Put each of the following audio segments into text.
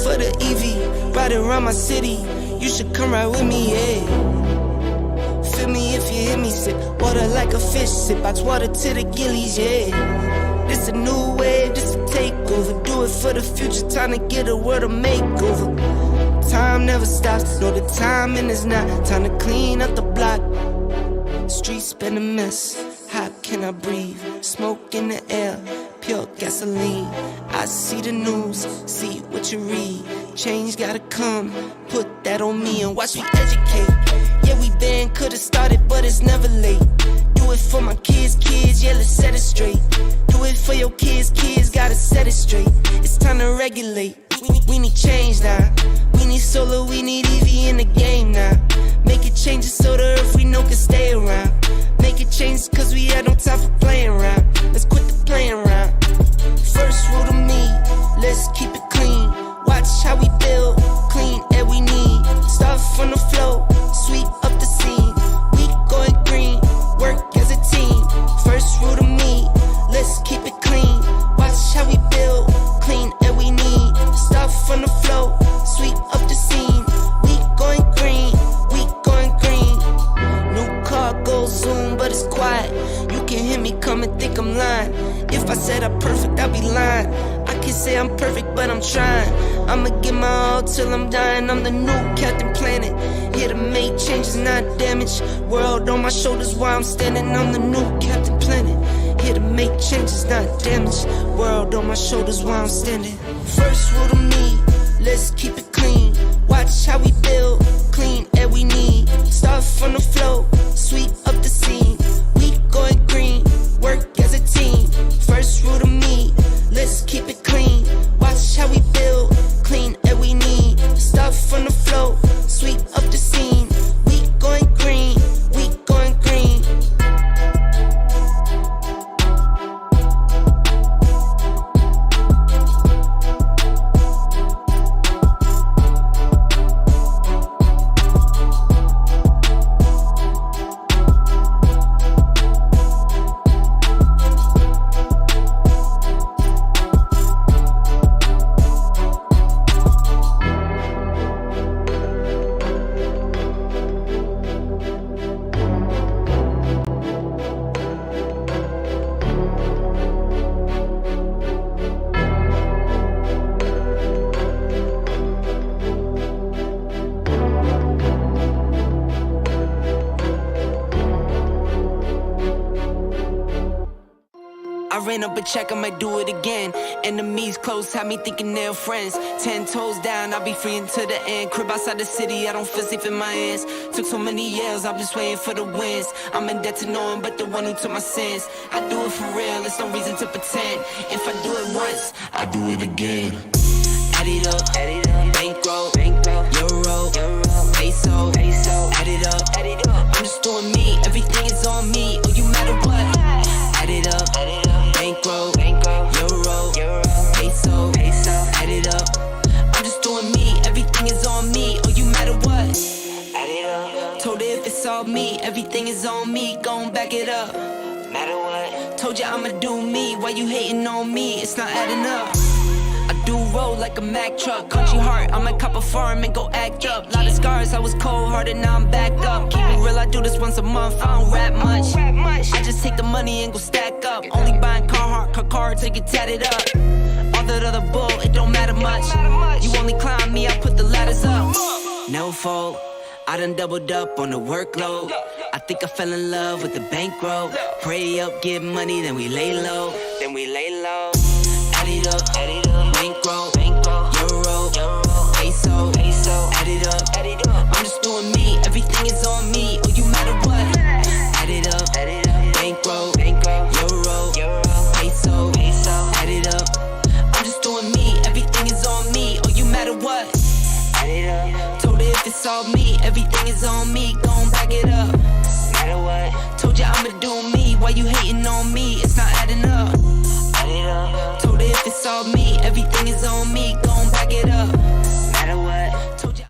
for the EV, ride around my city. You should come ride with me, yeah. Feel me if you hear me sip water like a fish, sip box water to the gillies, yeah. This a new wave, this a takeover. Do it for the future, time to get a world a makeover. Time never stops, no the timing is not. Time to clean up the block. Streets been a mess, how can I breathe? Smoke in the air, pure gasoline. I see the news, see what you read. Change gotta come, put that on me and watch me educate. Yeah, we been, could've started, but it's never late. Do it for my kids, yeah, let's set it straight. Do it for your kids, gotta set it straight. It's time to regulate, we need change now. We need solar, we need EV in the game now. Make it changes so the earth we know can stay around. Make it changes cause we had no time for playing around. Let's quit the playing around. First rule to me, let's keep it clean. Watch how we build, clean air we need. Start from the flow, sweep up the scene. We going green, work as a team. First rule to me, let's keep it clean. Watch how we build, clean air we need. Start from the flow, sweep up the scene. We going green, we going green. New car goes zoom, but it's quiet. You can hear me come and think I'm lying. If I said I'm perfect, I'd be lying. I can't say I'm perfect, but I'm trying. I'ma give my all till I'm dying. I'm the new Captain Planet, here to make changes, not damage. World on my shoulders while I'm standing. I'm the new Captain Planet, here to make changes, not damage. World on my shoulders while I'm standing. First rule to me, let's keep it clean. Watch how we build, clean air we need. Start from the flow, sweep up the scene. We going green, work as a team. First rule to me, let's keep it clean. Watch how we build, clean air we need. Start from the flow, sweep up the scene. We going green, we going green. Ran up a check, I might do it again. Enemies close, had me thinking they're friends. 10 toes down, I'll be free until the end. Crib outside the city, I don't feel safe in my hands. Took so many years, I'm just waiting for the wins. I'm in debt to no one but the one who took my sins. I do it for real, there's no reason to pretend. If I do it once, I do it again. Add it up, bankroll, euro, peso, add it up. I'm just doing me, everything is on me. Oh, you matter what? Add it up. Bankroll, euro, peso, add it up. I'm just doing me, everything is on me. Oh, you matter what? Add it up. Told her if it's all me, everything is on me. Gon' back it up. Matter what? Told you I'ma do me. Why you hating on me? It's not adding up. I do roll like a Mack truck. Country heart, I might cop a farm and go act up. Lot of scars, I was cold-hearted, now I'm back up. Keep it real, I do this once a month, I don't rap much. I just take the money and go stack up. Only buying car cards, they get tatted up. All that other bull, it don't matter much. You only climb me, I put the ladders up. No fault, I done doubled up on the workload. I think I fell in love with the bankroll. Pray up, get money, then we lay low. Add it up, bankroll, euro, peso, add it up. I'm just doing me, everything is on me. Oh, you matter what? Add it up, bankroll, euro, peso, add it up. I'm just doing me, everything is on me. Oh, you matter what? Add it up. Told her if it's all me, everything is on me. Gon' back it up. Matter what? Told you I'ma do me. Why you hating on me? It's not adding up. Add it up. Told her if it's all me, everything is on me. Gon' back it up. Matter what? Told you.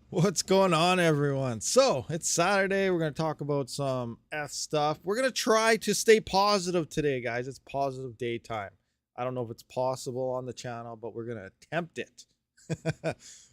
What's What's going on, everyone? So it's Saturday. We're going to talk about some F stuff. We're going to try to stay positive today, guys. It's positive daytime. I don't know if it's possible on the channel, but we're going to attempt it.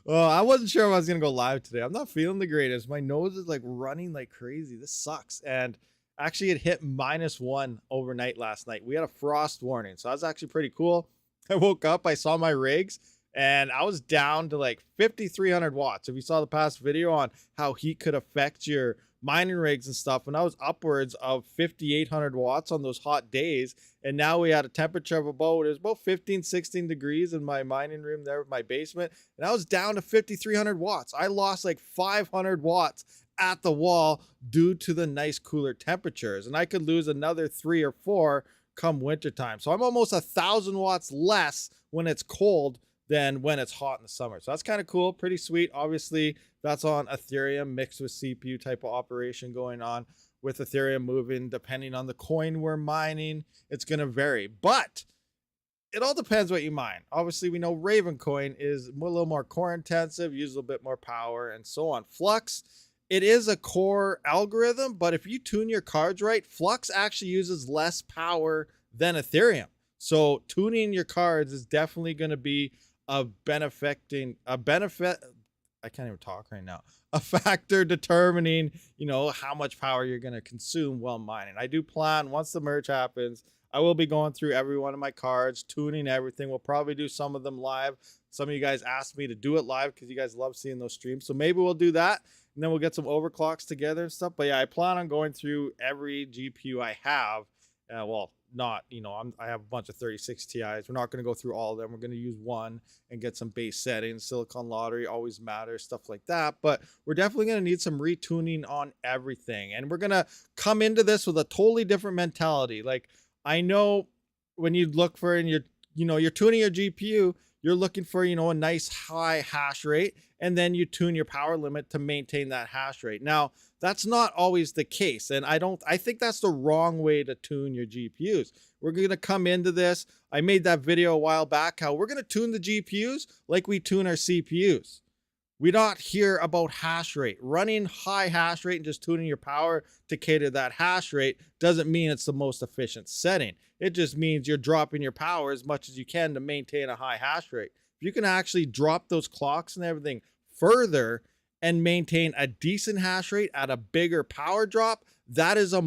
Well, I wasn't sure if I was going to go live today. I'm not feeling the greatest. My nose is like running like crazy. This sucks. And actually it hit -1 overnight last night. We had a frost warning, so that was actually pretty cool. I woke up, I saw my rigs, and I was down to like 5,300 watts. If you saw the past video on how heat could affect your mining rigs and stuff, and I was upwards of 5,800 watts on those hot days. And now we had a temperature of about, it was about 15, 16 degrees in my mining room there with my basement. And I was down to 5,300 watts. I lost like 500 watts at the wall due to the nice cooler temperatures. And I could lose another 3 or 4 come wintertime. So I'm almost 1,000 watts less when it's cold than when it's hot in the summer. So that's kind of cool, pretty sweet. Obviously, that's on Ethereum mixed with CPU type of operation going on, with Ethereum moving depending on the coin we're mining. It's going to vary, but it all depends what you mine. Obviously, we know Raven coin is a little more core intensive, uses a little bit more power, and so on. Flux, it is a core algorithm, but if you tune your cards right, Flux actually uses less power than Ethereum. So tuning your cards is definitely going to be a factor determining, you know, how much power you're going to consume while mining. I do plan, once the merge happens, I will be going through every one of my cards, tuning everything. We'll probably do some of them live. Some of you guys asked me to do it live because you guys love seeing those streams. So maybe we'll do that, and then we'll get some overclocks together and stuff. But yeah, I plan on going through every GPU I have. Well, not, you know, I have a bunch of 36 Ti's. We're not going to go through all of them. We're going to use one and get some base settings. Silicon lottery always matters, stuff like that. But we're definitely going to need some retuning on everything. And we're going to come into this with a totally different mentality. Like, I know when you look for, and you're tuning your GPU, you're looking for, you know, a nice high hash rate, and then you tune your power limit to maintain that hash rate. Now, that's not always the case. And I think that's the wrong way to tune your GPUs. We're going to come into this. I made that video a while back, how we're going to tune the GPUs like we tune our CPUs. We don't hear about hash rate. Running high hash rate and just tuning your power to cater that hash rate doesn't mean it's the most efficient setting. It just means you're dropping your power as much as you can to maintain a high hash rate. If you can actually drop those clocks and everything further and maintain a decent hash rate at a bigger power drop, that is a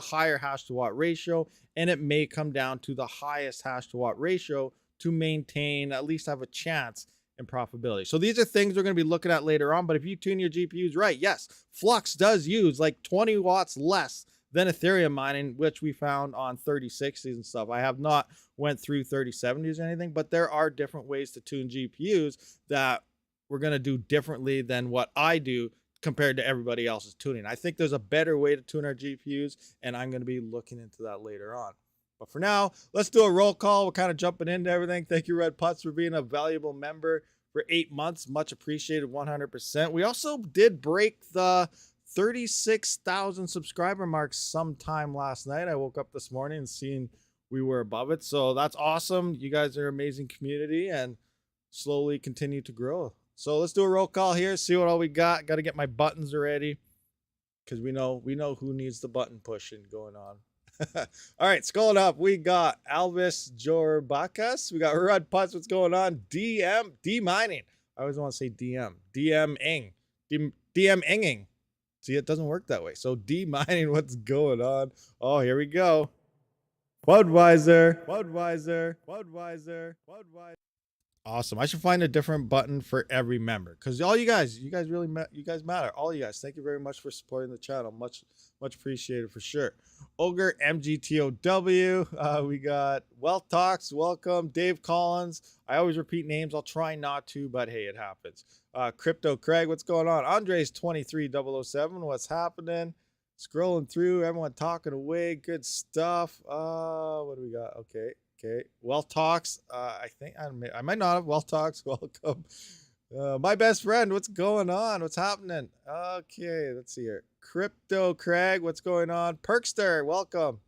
higher hash to watt ratio, and it may come down to the highest hash to watt ratio to maintain, at least have a chance in profitability. So these are things we're going to be looking at later on. But if you tune your GPUs right, yes, Flux does use like 20 watts less than Ethereum mining, which we found on 3060s and stuff. I have not went through 3070s or anything, but there are different ways to tune GPUs that we're going to do differently than what I do compared to everybody else's tuning. I think there's a better way to tune our GPUs, and I'm going to be looking into that later on. But for now, let's do a roll call. We're kind of jumping into everything. Thank you, Red Putz, for being a valuable member for 8 months. Much appreciated, 100%. We also did break the 36,000 subscriber mark sometime last night. I woke up this morning and seen we were above it. So that's awesome. You guys are an amazing community and slowly continue to grow. So let's do a roll call here, see what all we got. Got to get my buttons ready because we know who needs the button pushing going on. All right, scrolling up, we got Alvis Jorbakas, we got Rud Putz, what's going on? D mining. I always want to say DMing. See, it doesn't work that way. So D mining, what's going on? Oh, here we go. Budweiser. Awesome. I should find a different button for every member, because all you guys really matter. All you guys, thank you very much for supporting the channel. Much appreciated for sure. Ogre MGTOW. We got Wealth Talks. Welcome. Dave Collins. I always repeat names. I'll try not to, but hey, it happens. Crypto Craig. What's going on? Andres 23007. What's happening? Scrolling through. Everyone talking away. Good stuff. What do we got? Okay. Wealth Talks. I think I might not have. Wealth Talks. Welcome. My best friend. What's going on? What's happening? Okay. Let's see here. Crypto Craig. What's going on? Perkster. Welcome.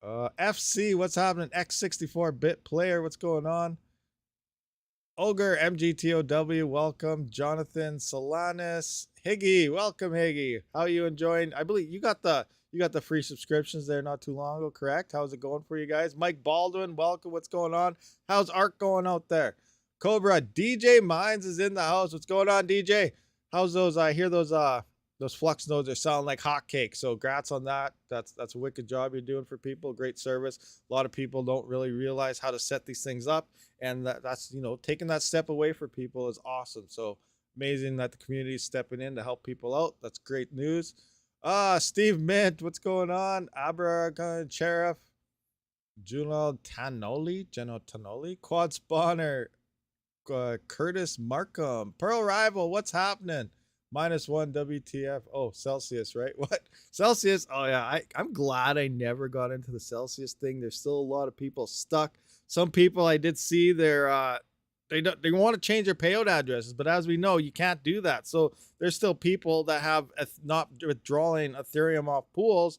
FC. What's happening? X64 bit player. What's going on? Ogre MGTOW, welcome. Jonathan Solanas, Higgy, welcome Higgy. How are you enjoying? I believe you got the free subscriptions there not too long ago, correct? How's it going for you guys? Mike Baldwin, welcome. What's going on? How's Arc going out there? Cobra DJ Mines is in the house. What's going on, DJ? How's those? I hear those flux nodes are sounding like hotcakes. So grats on that. That's a wicked job you're doing for people. Great service. A lot of people don't really realize how to set these things up, and that's taking that step away for people is awesome. So amazing that the community is stepping in to help people out. That's great news. Steve Mint, what's going on? Abra Sheriff, General Tanoli, Quad Spawner, Curtis Markham, Pearl Rival, what's happening? -1 WTF. Oh, Celsius, right? What? Celsius? Oh yeah, I'm glad I never got into the Celsius thing. There's still a lot of people stuck. Some people I did see they want to change their payout addresses, but as we know, you can't do that. So there's still people that have not withdrawing Ethereum off pools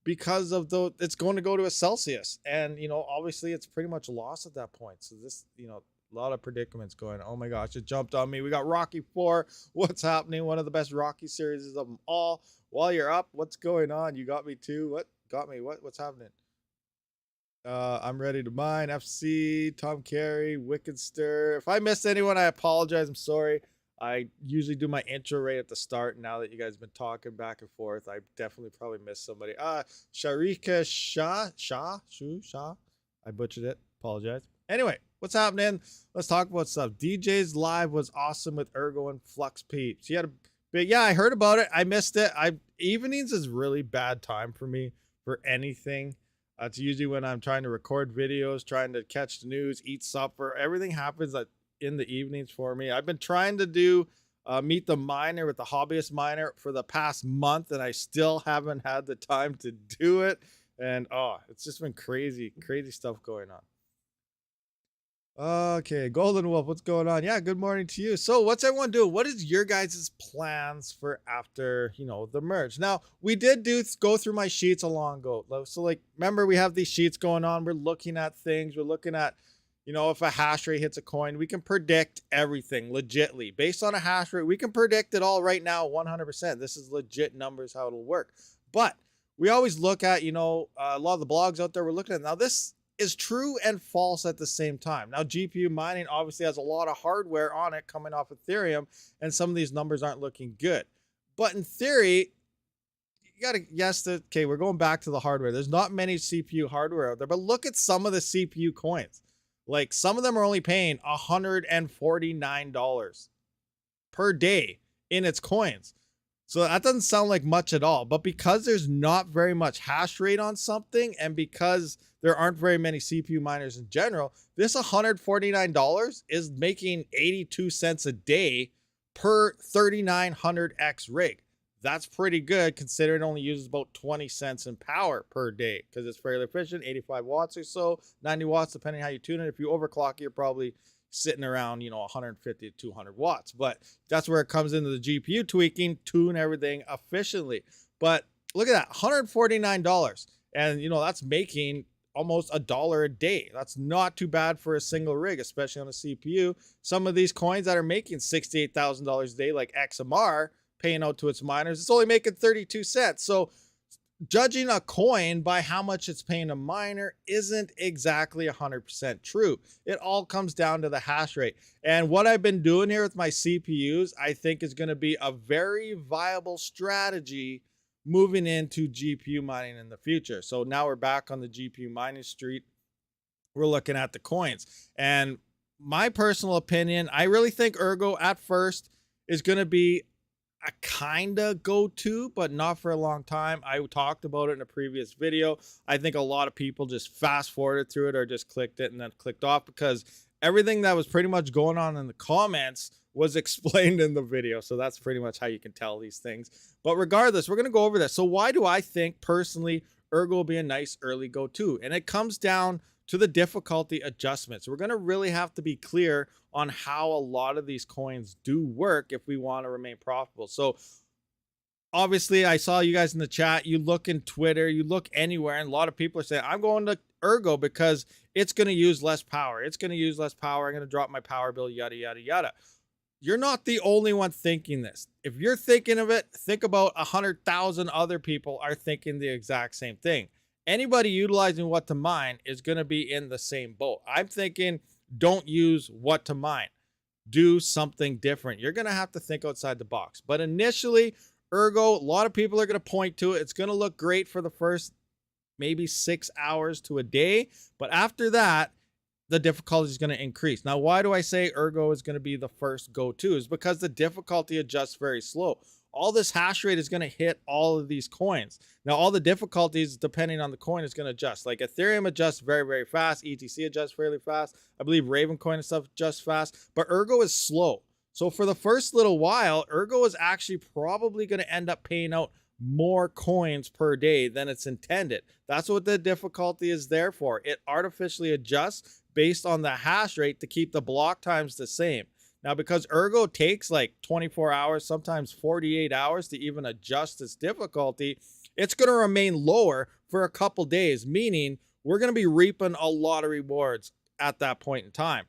because of it's going to go to a Celsius, and obviously it's pretty much lost at that point. So this a lot of predicaments going. Oh my gosh, it jumped on me. We got Rocky 4. What's happening? One of the best Rocky series of them all. While you're up, what's going on? You got me too. What got me? What's happening? I'm ready to mine. FC, Tom Carey, Wicked Stir. If I missed anyone, I apologize. I'm sorry. I usually do my intro right at the start. Now that you guys have been talking back and forth, I definitely probably missed somebody. Sharika Shah. I butchered it. Apologize. Anyway, what's happening? Let's talk about stuff. DJ's live was awesome with Ergo and Flux Peeps. He had a big, yeah, I heard about it. I missed it. Evenings is really bad time for me for anything. It's usually when I'm trying to record videos, trying to catch the news, eat supper. Everything happens in the evenings for me. I've been trying to do Meet the Miner with the Hobbyist Miner for the past month, and I still haven't had the time to do it. And it's just been crazy stuff going on. Okay, Golden Wolf, what's going on? Yeah, good morning to you. So what's everyone doing? What is your guys' plans for after, the merge? Now, we did go through my sheets a long ago. So remember we have these sheets going on. We're looking at things. We're looking at, if a hash rate hits a coin, we can predict everything legitly. Based on a hash rate, we can predict it all right now 100%. This is legit numbers, how it'll work. But we always look at, a lot of the blogs out there we're looking at. Now, this is true and false at the same time. Now, GPU mining obviously has a lot of hardware on it coming off Ethereum, and some of these numbers aren't looking good. But in theory, you got to guess that, okay, we're going back to the hardware. There's not many CPU hardware out there, but look at some of the CPU coins. Like some of them are only paying $149 per day in its coins. So that doesn't sound like much at all, but because there's not very much hash rate on something, and because there aren't very many CPU miners in general, this $149 is making 82 cents a day per 3900X rig. That's pretty good considering it only uses about 20 cents in power per day because it's fairly efficient, 85 watts or so, 90 watts depending on how you tune it. If you overclock it, you're probably sitting around 150 to 200 watts, but that's where it comes into the GPU tweaking, tune everything efficiently. But look at that, $149, and that's making almost $1 a day. That's not too bad for a single rig, especially on a CPU. Some of these coins that are making $68,000 a day, like XMR, paying out to its miners, it's only making 32 cents. So judging a coin by how much it's paying a miner isn't exactly 100% true. It all comes down to the hash rate. And what I've been doing here with my CPUs, I think is going to be a very viable strategy moving into GPU mining in the future. So now we're back on the GPU mining street. We're looking at the coins. And my personal opinion, I really think Ergo at first is going to be a kind of go-to, but not for a long time. I talked about it in a previous video. I think a lot of people just fast forwarded through it or just clicked it and then clicked off because everything that was pretty much going on in the comments was explained in the video. So that's pretty much how you can tell these things. But regardless, we're going to go over this. So why do I think personally Ergo will be a nice early go-to? And it comes down to the difficulty adjustments. We're going to really have to be clear on how a lot of these coins do work if we want to remain profitable. So obviously I saw you guys in the chat, you look in Twitter, you look anywhere, and a lot of people are saying, I'm going to Ergo because it's going to use less power. It's going to use less power. I'm going to drop my power bill, yada, yada, yada. You're not the only one thinking this. If you're thinking of it, think about 100,000 other people are thinking the exact same thing. Anybody utilizing what to mine is going to be in the same boat. I'm thinking, don't use what to mine. Do something different. You're going to have to think outside the box. But initially, Ergo, a lot of people are going to point to it. It's going to look great for the first maybe 6 hours to a day. But after that, the difficulty is going to increase. Now, why do I say Ergo is going to be the first go-to? Is because the difficulty adjusts very slow. All this hash rate is going to hit all of these coins. Now, all the difficulties, depending on the coin, is going to adjust. Like Ethereum adjusts very, very fast. ETC adjusts fairly fast. I believe Raven coin and stuff adjusts fast. But Ergo is slow. So for the first little while, Ergo is actually probably going to end up paying out more coins per day than it's intended. That's what the difficulty is there for. It artificially adjusts based on the hash rate to keep the block times the same. Now, because Ergo takes like 24 hours, sometimes 48 hours to even adjust its difficulty, it's going to remain lower for a couple days, meaning we're going to be reaping a lot of rewards at that point in time.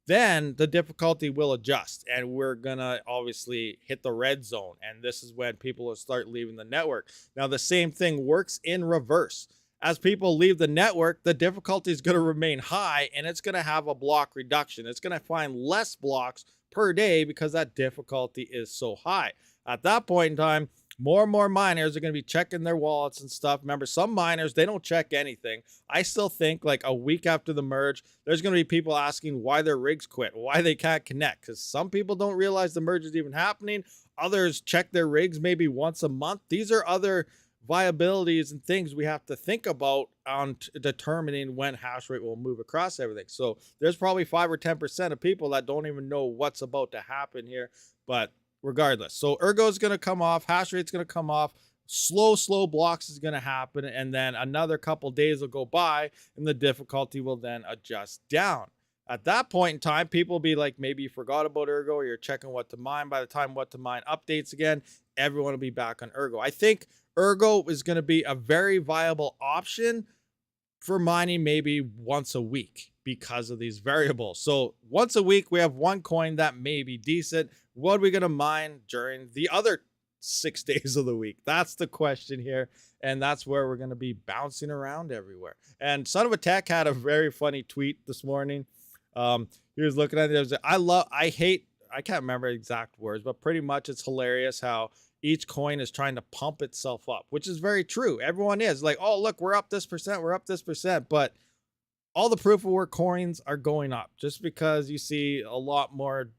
Then the difficulty will adjust and we're going to obviously hit the red zone. And this is when people will start leaving the network. Now, the same thing works in reverse. As people leave the network, the difficulty is going to remain high and it's going to have a block reduction. It's going to find less blocks per day because that difficulty is so high. At that point in time, more and more miners are going to be checking their wallets and stuff. Remember, some miners, they don't check anything. I still think like a week after the merge, there's going to be people asking why their rigs quit, why they can't connect. Because some people don't realize the merge is even happening. Others check their rigs maybe once a month. These are other viabilities and things we have to think about on determining when hash rate will move across everything. So there's probably 5 or 10% of people that don't even know what's about to happen here. But regardless, so Ergo is going to come off, hash rate's going to come off, slow blocks is going to happen, and then another couple days will go by and the difficulty will then adjust down. At that point in time, people will be like, maybe you forgot about Ergo or you're checking what to mine. By the time what to mine updates again, everyone will be back on Ergo. I think Ergo is going to be a very viable option for mining maybe once a week because of these variables. So once a week, we have one coin that may be decent. What are we going to mine during the other 6 days of the week? That's the question here. And that's where we're going to be bouncing around everywhere. And Son of a Tech had a very funny tweet this morning. He was looking at it. I can't remember exact words, but pretty much it's hilarious how each coin is trying to pump itself up, which is very true. Everyone is like, oh, look, we're up this percent, we're up this percent. But all the proof of work coins are going up. Just because you see a lot more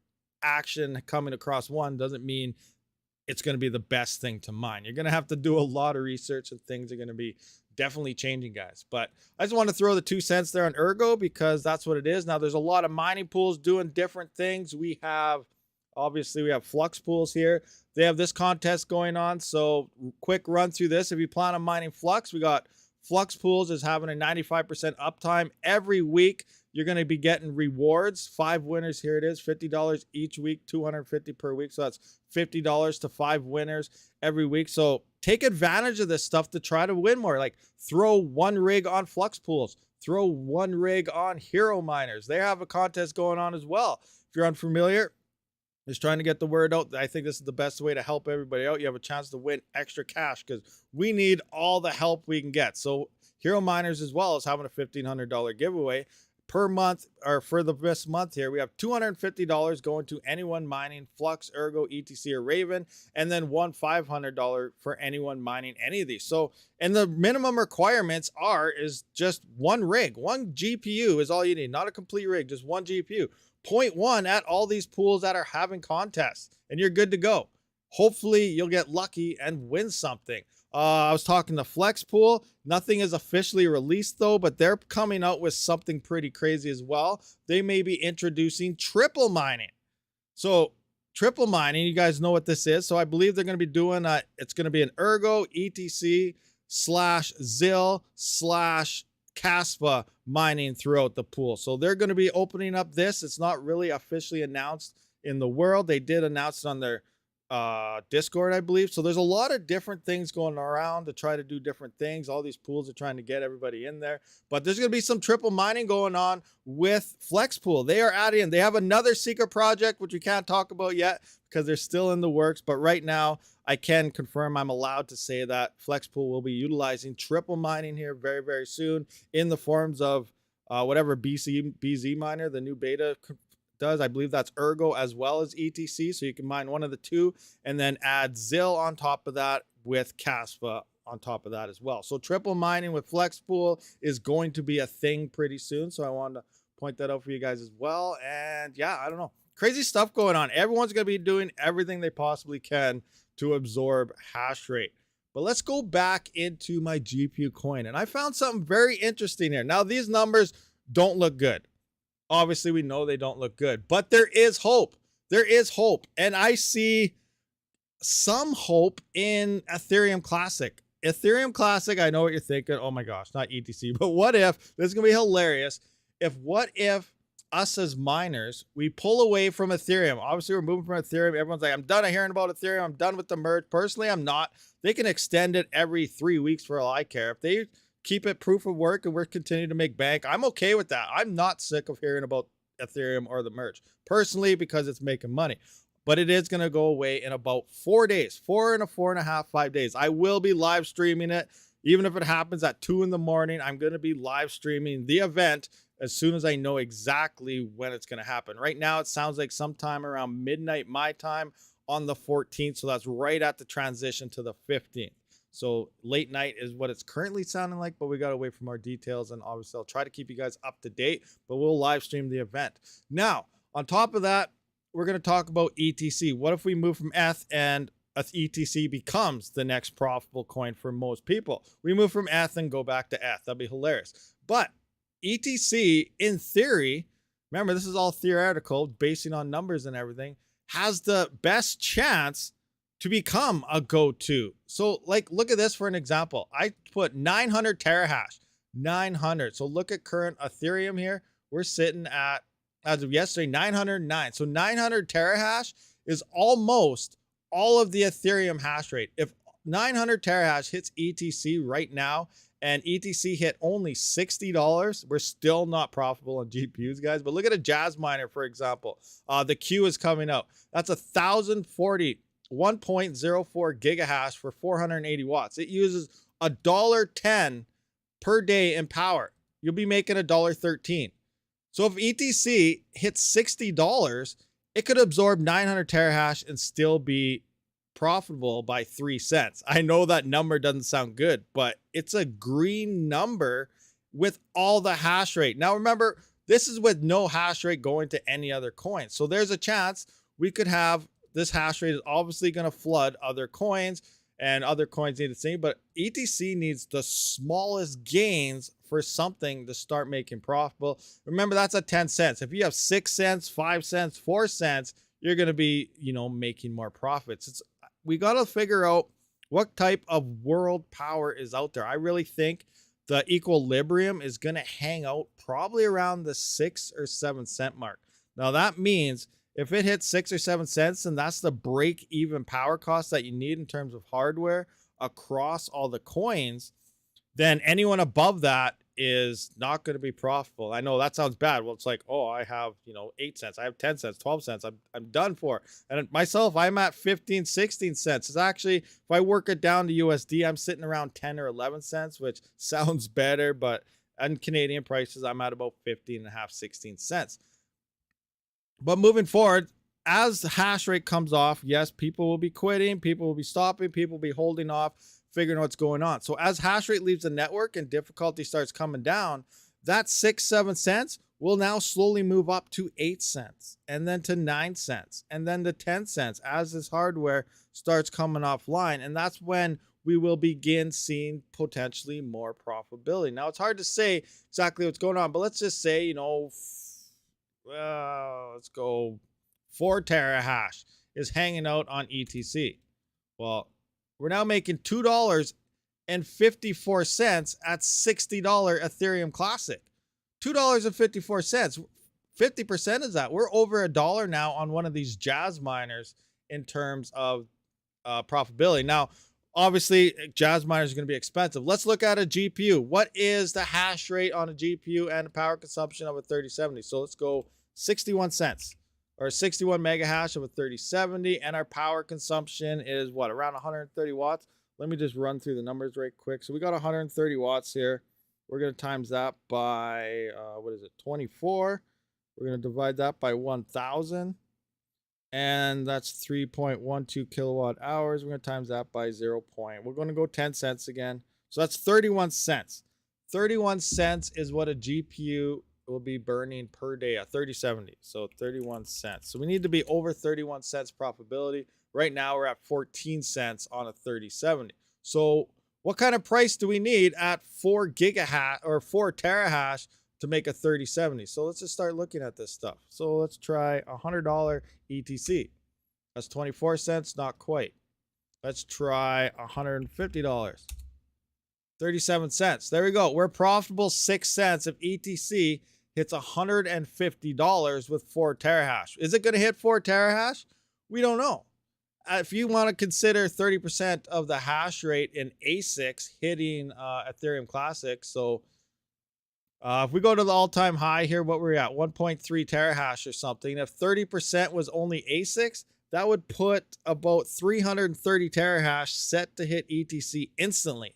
action coming across one doesn't mean it's going to be the best thing to mine. You're going to have to do a lot of research and things are going to be definitely changing, guys. But I just want to throw the 2 cents there on Ergo because that's what it is. Now, there's a lot of mining pools doing different things. Obviously, we have Flux pools here. They have this contest going on. So quick run through this. If you plan on mining Flux, we got Flux pools is having a 95% uptime every week. You're going to be getting rewards. 5 winners. Here it is. $50 each week, $250 per week. So that's $50 to 5 winners every week. So take advantage of this stuff to try to win more. Like throw 1 rig on Flux pools. Throw 1 rig on Hero Miners. They have a contest going on as well. If you're unfamiliar, just trying to get the word out. I think this is the best way to help everybody out. You have a chance to win extra cash because we need all the help we can get. So Hero Miners as well is having a $1,500 giveaway per month, or for this month here. We have $250 going to anyone mining Flux, Ergo, ETC, or Raven, and then one $500 for anyone mining any of these. So, and the minimum requirements is just 1 rig. 1 GPU is all you need, not a complete rig, just 1 GPU. 0.1 at all these pools that are having contests, and you're good to go. Hopefully you'll get lucky and win something. I was talking to Flex Pool. Nothing is officially released though, but they're coming out with something pretty crazy as well. They may be introducing triple mining. So triple mining, you guys know what this is. So I believe they're going to be doing it's going to be an Ergo, ETC / ZIL / Caspa mining throughout the pool. So they're going to be opening up this. It's not really officially announced in the world. They did announce it on their Discord, I believe. So there's a lot of different things going around to try to do different things. All these pools are trying to get everybody in there, but there's going to be some triple mining going on with Flexpool. They are adding, they have another secret project, which we can't talk about yet because they're still in the works. But right now I can confirm, I'm allowed to say that Flexpool will be utilizing triple mining here very, very soon in the forms of whatever BZ miner, the new beta does. I believe that's Ergo as well as ETC. So you can mine one of the two and then add ZIL on top of that with Caspa on top of that as well. So triple mining with Flexpool is going to be a thing pretty soon. So I wanted to point that out for you guys as well. And yeah, I don't know. Crazy stuff going on. Everyone's going to be doing everything they possibly can to absorb hash rate. But let's go back into my GPU coin. And I found something very interesting here. Now, these numbers don't look good. Obviously, we know they don't look good, but there is hope. There is hope. And I see some hope in Ethereum Classic. Ethereum Classic, I know what you're thinking. Oh my gosh, not ETC. But what if, this is going to be hilarious. What if us as miners, we pull away from Ethereum? Obviously, we're moving from Ethereum. Everyone's like, I'm done hearing about Ethereum. I'm done with the merge. Personally, I'm not. They can extend it every 3 weeks for all I care. If they keep it proof of work and we're continuing to make bank, I'm okay with that. I'm not sick of hearing about Ethereum or the merge personally because it's making money. But it is going to go away in about 4 days, 4.5, 5 days. I will be live streaming it. Even if it happens at 2 in the morning, I'm going to be live streaming the event as soon as I know exactly when it's going to happen. Right now, it sounds like sometime around midnight my time on the 14th. So that's right at the transition to the 15th. So late night is what it's currently sounding like, but we got to wait for more details. And obviously, I'll try to keep you guys up to date, but we'll live stream the event. Now, on top of that, we're going to talk about ETC. What if we move from ETH and ETC becomes the next profitable coin for most people? We move from ETH and go back to ETH. That'd be hilarious. But ETC, in theory, remember, this is all theoretical, basing on numbers and everything, has the best chance to become a go-to. So like, look at this for an example. I put 900 terahash, 900. So look at current Ethereum here. We're sitting at, as of yesterday, 909. So 900 terahash is almost all of the Ethereum hash rate. If 900 terahash hits ETC right now and ETC hit only $60, we're still not profitable on GPUs, guys. But look at a Jazz miner, for example. The Q is coming out. That's 1,040 1.04 gigahash for 480 watts. It uses $1.10 per day in power. You'll be making $1.13. So if ETC hits $60, it could absorb 900 terahash and still be profitable by 3 cents. I know that number doesn't sound good, but it's a green number with all the hash rate. Now remember, this is with no hash rate going to any other coin. So there's a chance we could have this hash rate is obviously going to flood other coins, and other coins need the same, but ETC needs the smallest gains for something to start making profitable. Remember, that's at 10 cents. If you have 6 cents, 5 cents, 4 cents, you're going to be, making more profits. We got to figure out what type of world power is out there. I really think the equilibrium is going to hang out probably around the 6 or 7 cent mark. Now that means if it hits 6 or 7 cents, and that's the break-even power cost that you need in terms of hardware across all the coins, then anyone above that is not going to be profitable. I know that sounds bad. Well, it's like, oh, I have 8 cents, I have 10 cents, 12 cents. I'm done for. And myself, I'm at 15, 16 cents. It's actually, if I work it down to USD, I'm sitting around 10 or 11 cents, which sounds better, but on Canadian prices, I'm at about 15 and a half, 16 cents. But moving forward, as the hash rate comes off, yes, people will be quitting, people will be stopping, people will be holding off, figuring out what's going on. So as hash rate leaves the network and difficulty starts coming down, that 6, 7 cents will now slowly move up to 8 cents, and then to 9 cents, and then to 10 cents as this hardware starts coming offline. And that's when we will begin seeing potentially more profitability. Now, it's hard to say exactly what's going on, but let's just say, let's go 4 terahash is hanging out on ETC. Well, we're now making $2.54 at $60 Ethereum Classic. $2.54. 50% is that. We're over $1 now on one of these Jazz miners in terms of profitability. Now, obviously, Jazz miners are going to be expensive. Let's look at a GPU. What is the hash rate on a GPU and the power consumption of a 3070? So let's go 61 cents or 61 mega hash of a 3070, and our power consumption is what, around 130 watts? Let me just run through the numbers right quick. So we got 130 watts here. We're going to times that by, 24. We're going to divide that by 1,000. And that's 3.12 kilowatt hours. We're going to times that by 0. We're going to go 10 cents again. So that's 31 cents. 31 cents is what a GPU will be burning per day, a 3070. So 31 cents. So we need to be over 31 cents profitability. Right now we're at 14 cents on a 3070. So what kind of price do we need at 4 gigahash or 4 terahash to make a 3070? So let's just start looking at this stuff. So let's try $100 ETC. That's 24 cents, not quite. Let's try $150. 37 cents. There we go. We're profitable 6 cents if ETC hits $150 with 4 terahash. Is it going to hit 4 terahash? We don't know. If you want to consider 30% of the hash rate in ASICs hitting Ethereum Classic, so if we go to the all-time high here, what we're at, 1.3 terahash or something. If 30% was only ASICs, that would put about 330 terahash set to hit ETC instantly.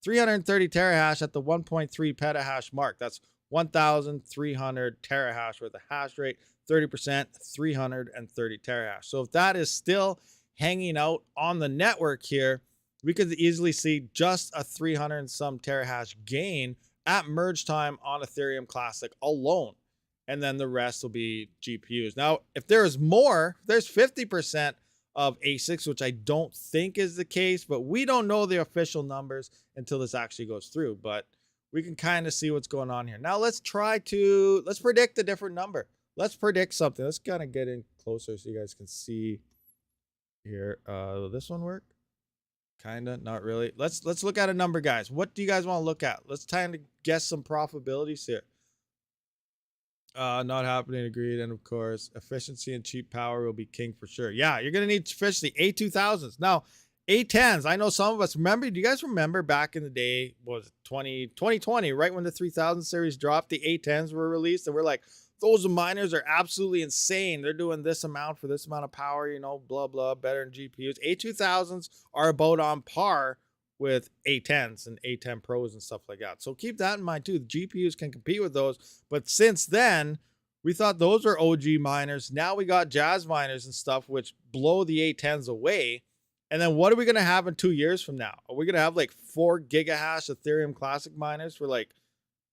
330 terahash at the 1.3 petahash mark. That's 1,300 terahash worth of hash rate. 30%, 330 terahash. So if that is still hanging out on the network here, we could easily see just a 300 and some terahash gain at merge time on Ethereum Classic alone. And then the rest will be GPUs. Now, if there is more, there's 50% of ASICs, which I don't think is the case, but we don't know the official numbers until this actually goes through. But we can kind of see what's going on here. Now let's predict a different number. Let's predict something. Let's kind of get in closer so you guys can see here. Will this one work? Kind of, not really. Let's look at a number, guys. What do you guys want to look at? Let's try and guess some profitabilities here. Not happening, agreed. And of course, efficiency and cheap power will be king for sure. Yeah, you're going to need efficiency. A2000s. Now, A10s. I know some of us remember. Do you guys remember back in the day, what was it, 2020, right when the 3000 series dropped, the A10s were released, and we're like, those miners are absolutely insane. They're doing this amount for this amount of power, you know, blah, blah, better than GPUs. A2000s are about on par with A10s and A10 Pros and stuff like that. So keep that in mind too. The GPUs can compete with those. But since then, we thought those were OG miners. Now we got Jazz miners and stuff, which blow the A10s away. And then what are we going to have in 2 years from now? Are we going to have like 4 gigahash Ethereum Classic miners for like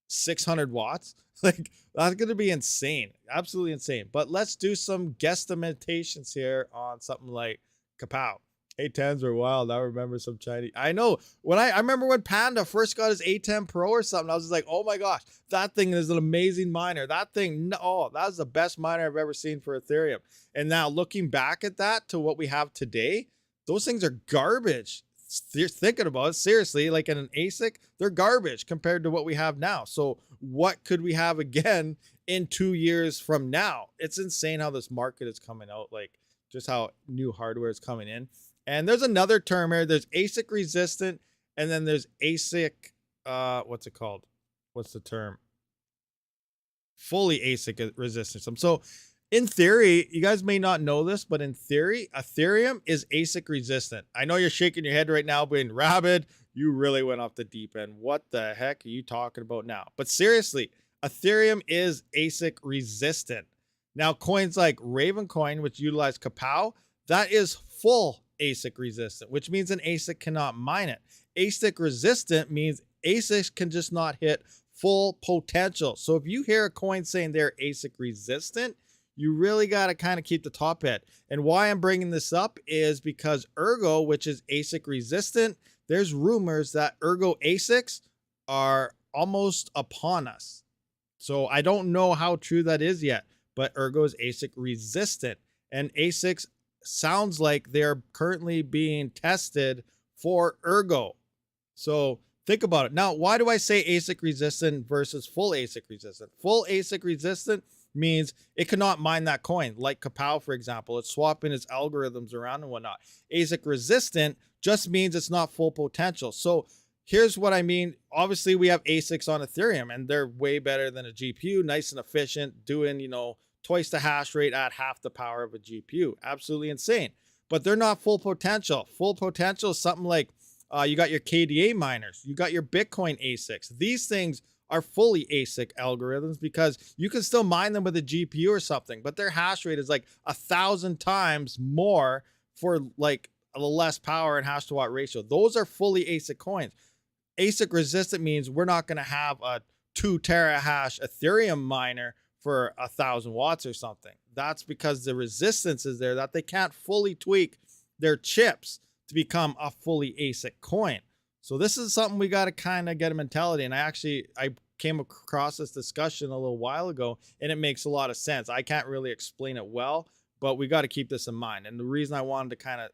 600 watts? Like, that's going to be insane. Absolutely insane. But let's do some guesstimations here on something like Kapow. A10s are wild. I remember some Chinese. I know when I remember when Panda first got his A10 Pro or something, I was just like, oh my gosh, that thing is an amazing miner. That thing, oh, that's the best miner I've ever seen for Ethereum. And now looking back at that to what we have today, those things are garbage. Thinking about it seriously, like in an ASIC, they're garbage compared to what we have now. So what could we have again in 2 years from now? It's insane how this market is coming out, like just how new hardware is coming in. And there's another term here. There's ASIC resistant, and then there's ASIC, what's it called? What's the term? Fully ASIC resistant. So in theory, you guys may not know this, but in theory, Ethereum is ASIC resistant. I know you're shaking your head right now, being Rabid, you really went off the deep end. What the heck are you talking about now? But seriously, Ethereum is ASIC resistant. Now, coins like Ravencoin, which utilize Kapow, that is full ASIC resistant, which means an ASIC cannot mine it. ASIC resistant means ASICs can just not hit full potential. So if you hear a coin saying they're ASIC resistant, you really got to kind of keep the top head. And why I'm bringing this up is because Ergo, which is ASIC resistant, there's rumors that Ergo ASICs are almost upon us. So I don't know how true that is yet, but Ergo is ASIC resistant. And ASICs sounds like they're currently being tested for Ergo. So think about it. Now, why do I say ASIC resistant versus full ASIC resistant? Full ASIC resistant means it cannot mine that coin. Like Kapow, for example, it's swapping its algorithms around and whatnot. ASIC resistant just means it's not full potential. So here's what I mean. Obviously, we have ASICs on Ethereum, and they're way better than a GPU, nice and efficient, doing, you know, twice the hash rate at half the power of a GPU. Absolutely insane. But they're not full potential. Full potential is something like you got your KDA miners, you got your Bitcoin ASICs. These things are fully ASIC algorithms because you can still mine them with a GPU or something, but their hash rate is like 1,000 times more for like a less power and hash to watt ratio. Those are fully ASIC coins. ASIC resistant means we're not going to have a 2 terahash Ethereum miner for 1,000 watts or something. That's because the resistance is there that they can't fully tweak their chips to become a fully ASIC coin. So this is something we got to kind of get a mentality. And I came across this discussion a little while ago, and it makes a lot of sense. I can't really explain it well, but we got to keep this in mind. And the reason I wanted to kind of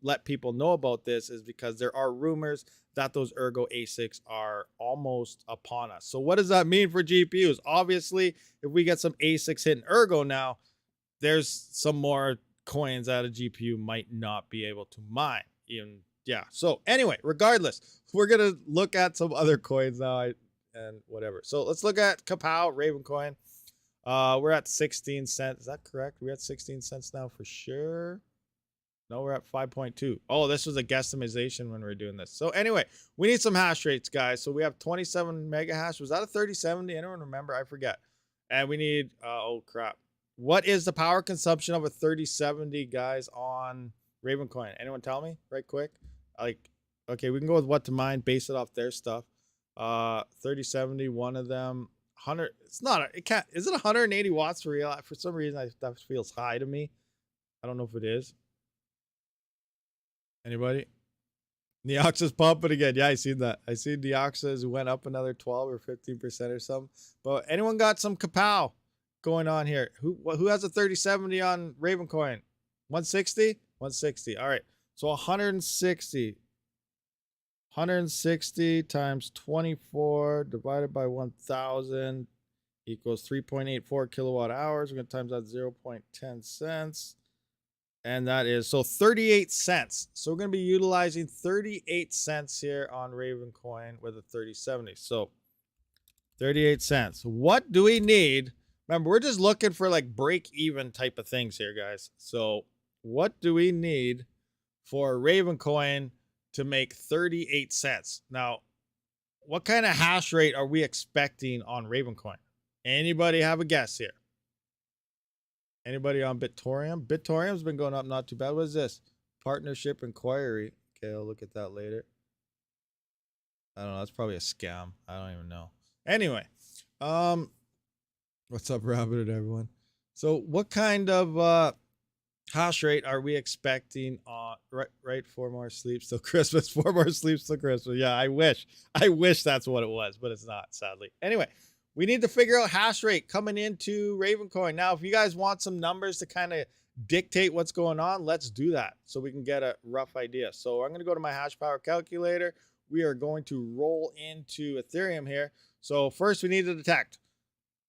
let people know about this is because there are rumors that those Ergo ASICs are almost upon us. So what does that mean for GPUs? Obviously, if we get some ASICs hitting Ergo now, there's some more coins that a GPU might not be able to mine. Yeah. So anyway, regardless, we're going to look at some other coins now and whatever. So let's look at Kapow, Ravencoin. We're at 16 cents. Is that correct? We're at 16 cents now for sure. No, we're at 5.2. Oh, this was a guesstimation when we were doing this. So anyway, we need some hash rates, guys. So we have 27 mega hash. Was that a 3070? Anyone remember? I forget. And we need, oh crap. What is the power consumption of a 3070, guys, on Ravencoin? Anyone tell me right quick? Like, okay, we can go with what to mine, base it off their stuff. 3070, one of them. 100, it's not, it can't, is it 180 watts for real? For some reason, that feels high to me. I don't know if it is. Anybody? Neoxa's pumping again. Yeah, I seen that. I seen Neoxa's went up another 12 or 15% or something. But anyone got some Kapow going on here? Who has a 3070 on Ravencoin? 160? 160. All right. So 160 times 24 divided by 1,000 equals 3.84 kilowatt hours. We're going to times that 0.10 cents. And that is, so 38 cents. So we're going to be utilizing 38 cents here on Ravencoin with a 3070. So 38 cents. What do we need? Remember, we're just looking for like break even type of things here, guys. So what do we need for Ravencoin to make 38 cents? Now, what kind of hash rate are we expecting on Ravencoin? Anybody have a guess here? Anybody on Bitorium? Bitorium's been going up not too bad. What is this? Partnership inquiry. Okay, I'll look at that later. I don't know. That's probably a scam. I don't even know. Anyway, what's up, Rabid, everyone? So what kind of hash rate are we expecting on right 4 more sleeps till Christmas? 4 more sleeps till Christmas. Yeah, I wish that's what it was, but it's not, sadly. Anyway, we need to figure out hash rate coming into Ravencoin. Now, if you guys want some numbers to kind of dictate what's going on, let's do that so we can get a rough idea. So I'm going to go to my hash power calculator. We are going to roll into Ethereum here. So first we need to detect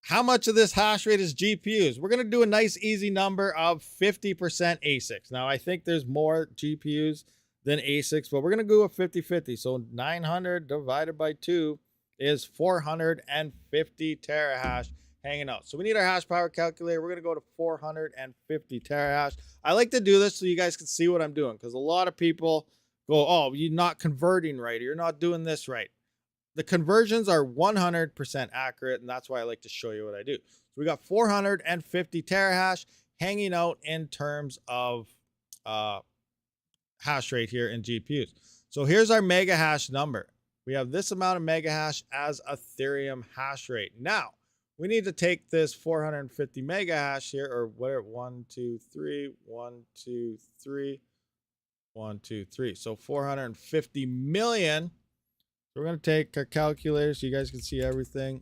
how much of this hash rate is GPUs. We're going to do a nice easy number of 50% ASICs. Now, I think there's more GPUs than ASICs, but we're going to go with 50-50. So 900 divided by 2 is 450 terahash hanging out. So we need our hash power calculator. We're going to go to 450 terahash. I like to do this so you guys can see what I'm doing, because a lot of people go, oh, you're not converting right, or you're not doing this right. The conversions are 100% accurate, and that's why I like to show you what I do. So we got 450 terahash hanging out in terms of hash rate here in GPUs. So here's our mega hash number. We have this amount of mega hash as Ethereum hash rate. Now, we need to take this 450 mega hash here, or whatever, 1, 2, 3, 1, 2, 3, 1, 2, 3. So 450 million. So we're going to take our calculator so you guys can see everything.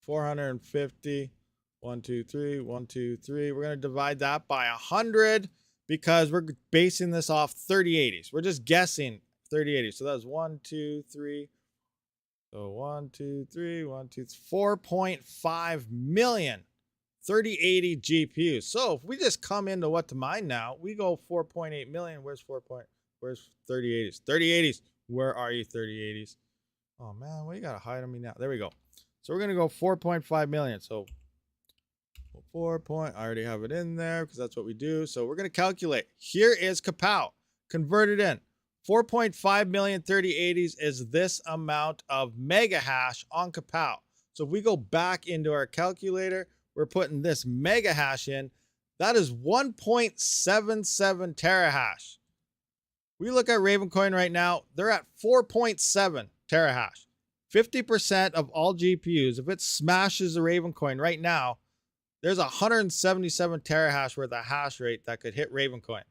450, 1, 2, 3, 1, 2, 3. We're going to divide that by 100 because we're basing this off 3080s. We're just guessing 3080. So that's 1, 2, 3. So 1, 2, 3, 1, 2, 4.5 million. 3080 GPUs. So if we just come into what to mine now, we go 4.8 million. Where's 3080s? 3080s. Where are you, 3080s? Oh man, well, you gotta hide on me now. There we go. So we're gonna go 4.5 million. So I already have it in there because that's what we do. So we're gonna calculate. Here is kapow. Convert it in. 4.5 million 3080s is this amount of mega hash on kapow. So if we go back into our calculator, we're putting this mega hash in. That is 1.77 terahash. We look at Ravencoin right now, they're at 4.7 terahash. 50% of all GPUs, if it smashes the Ravencoin right now, there's 177 terahash worth of hash rate that could hit Ravencoin.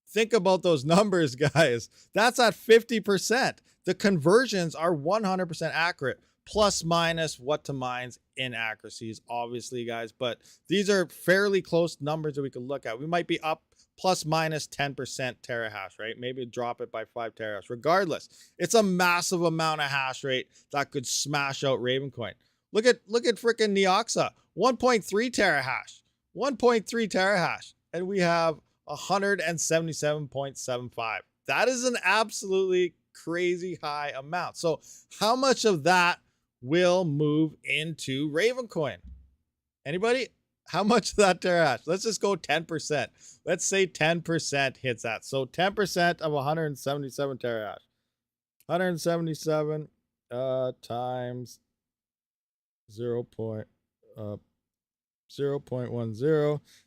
Think about those numbers, guys. That's at 50%. The conversions are 100% accurate, plus minus what to mine's inaccuracies, obviously, guys. But these are fairly close numbers that we could look at. We might be up plus minus 10% terahash, right? Maybe drop it by 5 terahash. Regardless, it's a massive amount of hash rate that could smash out Ravencoin. Look at freaking Neoxa, 1.3 terahash, 1.3 terahash, and we have 177.75. That is an absolutely crazy high amount. So how much of that will move into Ravencoin? Anybody? How much of that terahash? Let's just go 10%. Let's say 10% hits that. So 10% of 177 terahash. 177 times 0.10.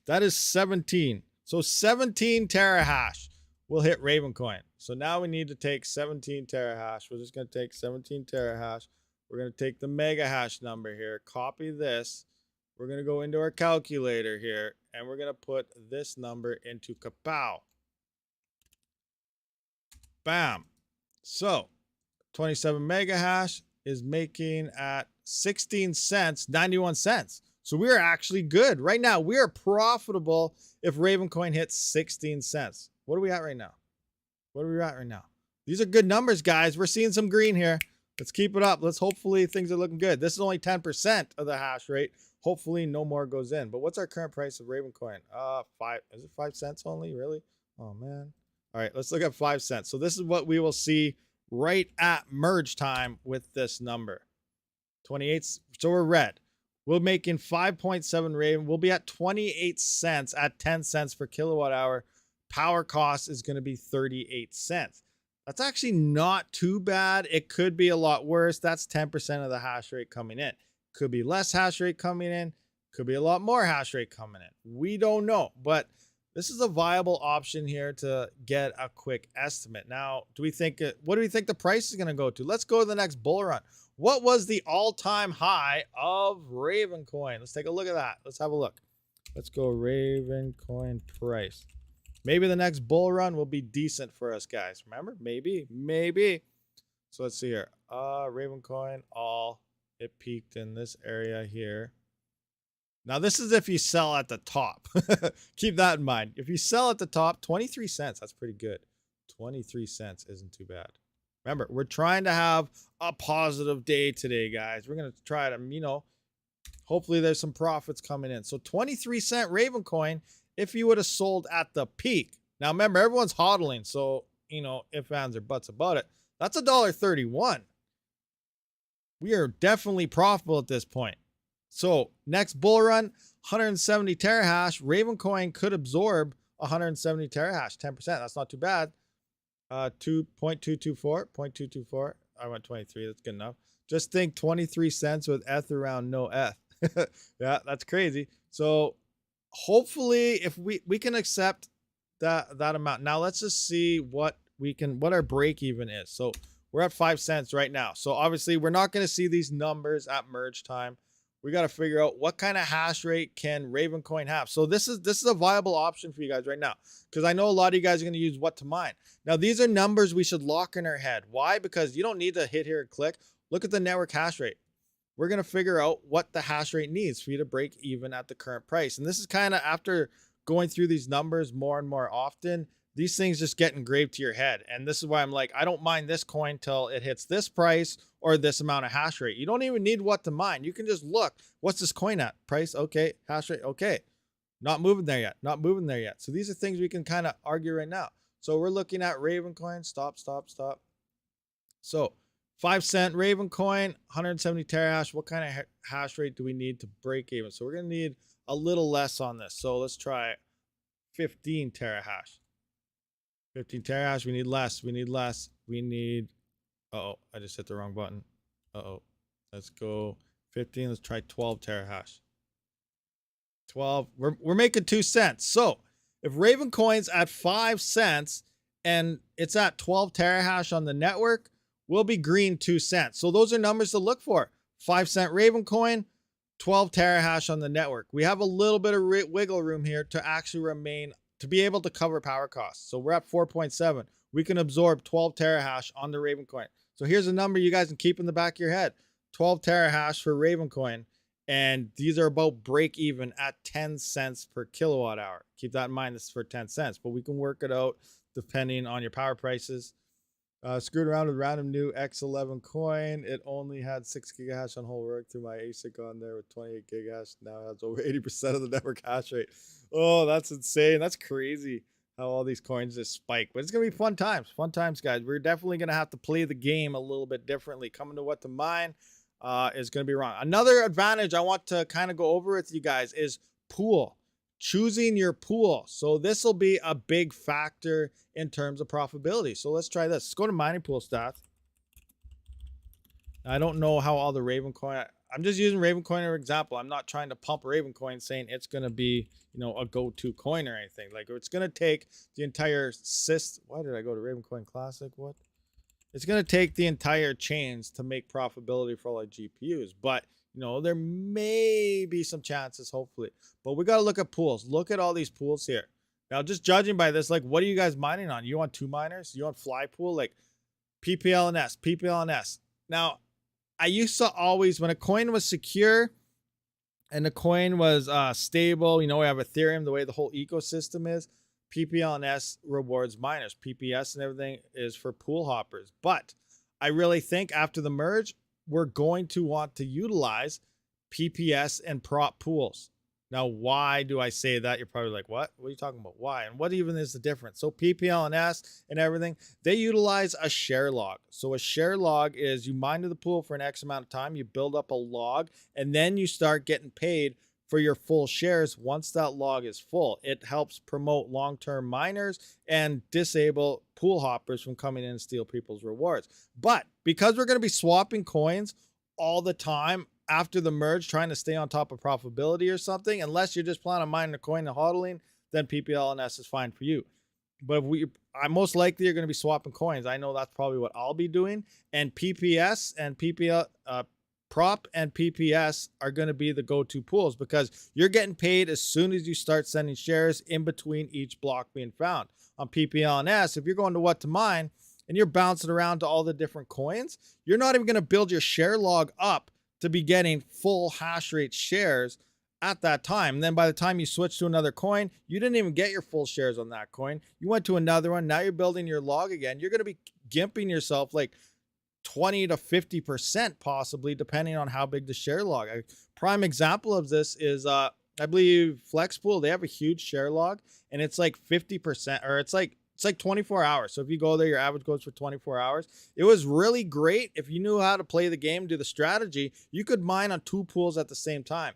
That is 17. So 17 terahash will hit Ravencoin. So now we need to take 17 terahash. We're just going to take 17 terahash. We're going to take the mega hash number here, copy this. We're going to go into our calculator here, and we're going to put this number into kapow. Bam. So 27 mega hash is making at 16 cents, 91 cents. So we are actually good. Right now, we are profitable if Ravencoin hits 16 cents. What are we at right now? What are we at right now? These are good numbers, guys. We're seeing some green here. Let's keep it up. Let's hopefully things are looking good. This is only 10% of the hash rate. Hopefully no more goes in. But what's our current price of Ravencoin? Is it 5 cents only? Really? Oh man. All right, let's look at 5 cents. So this is what we will see right at merge time with this number. 28. So we're red. We're making 5.7 Raven. We'll be at 28 cents at 10 cents per kilowatt hour. Power cost is going to be 38 cents. That's actually not too bad. It could be a lot worse. That's 10% of the hash rate coming in. Could be less hash rate coming in. Could be a lot more hash rate coming in. We don't know, but this is a viable option here to get a quick estimate. Now, what do we think the price is going to go to? Let's go to the next bull run. What was the all-time high of Ravencoin? Let's take a look at that. Let's have a look. Let's go Ravencoin price. Maybe the next bull run will be decent for us, guys. Remember? Maybe. So let's see here. Ravencoin all. It peaked in this area here. Now, this is if you sell at the top. Keep that in mind. If you sell at the top, 23 cents, that's pretty good. 23 cents isn't too bad. Remember, we're trying to have a positive day today, guys. We're going to try to, hopefully there's some profits coming in. So 23 cent Ravencoin, if you would have sold at the peak. Now, remember, everyone's hodling. So, if ands or buts about it, that's $1.31. We are definitely profitable at this point. So next bull run, 170 terahash. Ravencoin could absorb 170 terahash, 10%. That's not too bad. 0.224. I went 23. That's good enough. Just think 23 cents with ETH around no ETH. Yeah, that's crazy. So hopefully if we can accept that amount. Now let's just see what our break even is. So we're at 5 cents right now. So obviously we're not going to see these numbers at merge time. We got to figure out what kind of hash rate can Ravencoin have. So this is a viable option for you guys right now, because I know a lot of you guys are going to use what to mine. Now, these are numbers we should lock in our head. Why? Because you don't need to hit here and click. Look at the network hash rate. We're going to figure out what the hash rate needs for you to break even at the current price. And this is kind of after going through these numbers more and more often, these things just get engraved to your head. And this is why I'm like, I don't mine this coin till it hits this price or this amount of hash rate. You don't even need what to mine. You can just look, what's this coin at? Price, okay. Hash rate, okay. Not moving there yet. Not moving there yet. So these are things we can kind of argue right now. So we're looking at Raven coin. Stop. So 5-cent Raven coin, 170 terahash. What kind of hash rate do we need to break even? So we're going to need a little less on this. So let's try 15 terahash. 15 terahash. We need less. We need, uh-oh, I just hit the wrong button. Uh-oh. Let's go 15. Let's try 12 terahash. 12. We're making 2 cents. So if Raven coin's at 5 cents and it's at 12 terahash on the network, we'll be green 2 cents. So those are numbers to look for. 5-cent Raven coin, 12 terahash on the network. We have a little bit of wiggle room here to actually to be able to cover power costs. So we're at 4.7. We can absorb 12 terahash on the Raven coin. So here's a number you guys can keep in the back of your head. 12 terahash for Raven coin. And these are about break even at 10 cents per kilowatt hour. Keep that in mind. This is for 10 cents, but we can work it out depending on your power prices. Screwed around with random new X11 coin. It only had 6 gigahash on whole work through my ASIC on there with 28 gigahash. Now it has over 80% of the network hash rate. Oh, that's insane. That's crazy how all these coins just spike. But it's going to be fun times. Fun times, guys. We're definitely going to have to play the game a little bit differently. Coming to what to mine is going to be wrong. Another advantage I want to kind of go over with you guys is pool. Choosing your pool. So this will be a big factor in terms of profitability. So let's try this. Let's go to mining pool stats. I don't know how all the Raven coin, I'm just using Raven coin as an example. I'm not trying to pump Raven coin saying it's going to be, you know, a go-to coin or anything. Like it's going to take the entire why did I go to Raven coin classic? What? It's going to take the entire chains to make profitability for all our GPUs. But you know, there may be some chances, hopefully. But we got to look at pools. Look at all these pools here. Now, just judging by this, like, what are you guys mining on? You want 2 miners? You want fly pool? Like, PPLNS, PPLNS. Now, I used to always, when a coin was secure and the coin was stable, you know, we have Ethereum, the way the whole ecosystem is, PPLNS rewards miners. PPS and everything is for pool hoppers. But I really think after the merge, we're going to want to utilize PPS and prop pools. Now, why do I say that? You're probably like, what? What are you talking about? Why? And what even is the difference? So PPLNS and everything, they utilize a share log. So a share log is you mine to the pool for an X amount of time, you build up a log, and then you start getting paid for your full shares once that log is full. It helps promote long-term miners and disable pool hoppers from coming in and steal people's rewards. But because we're going to be swapping coins all the time after the merge, trying to stay on top of profitability or something, unless you're just planning on mining a coin and hodling, then PPLNS is fine for you. But I most likely are going to be swapping coins. I know that's probably what I'll be doing. And PPS and Prop and PPS are going to be the go-to pools because you're getting paid as soon as you start sending shares in between each block being found. On PPLNS, if you're going to what to mine and you're bouncing around to all the different coins, you're not even going to build your share log up to be getting full hash rate shares at that time. And then by the time you switch to another coin, you didn't even get your full shares on that coin. You went to another one. Now you're building your log again. You're going to be gimping yourself like 20 to 50% possibly, depending on how big the share log. A prime example of this is, I believe Flexpool, they have a huge share log and it's like 50%, or it's like 24 hours. So if you go there, your average goes for 24 hours. It was really great. If you knew how to play the game, do the strategy, you could mine on 2 pools at the same time.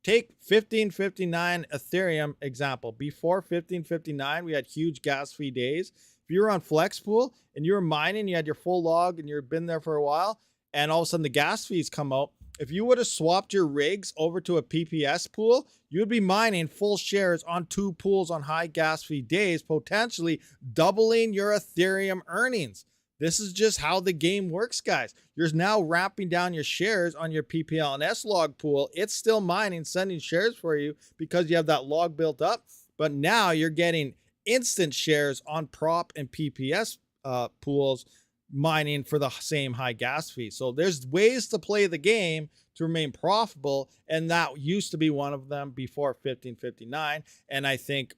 Take 1559 Ethereum example. Before 1559, we had huge gas fee days. If you were on Flexpool and you were mining, you had your full log and you've been there for a while, and all of a sudden the gas fees come out. If you would have swapped your rigs over to a PPS pool, you'd be mining full shares on 2 pools on high gas fee days, potentially doubling your Ethereum earnings. This is just how the game works, guys. You're now ramping down your shares on your PPLNS log pool. It's still mining, sending shares for you because you have that log built up. But now you're getting instant shares on prop and PPS pools mining for the same high gas fee. So there's ways to play the game to remain profitable, and that used to be one of them before 1559. And I think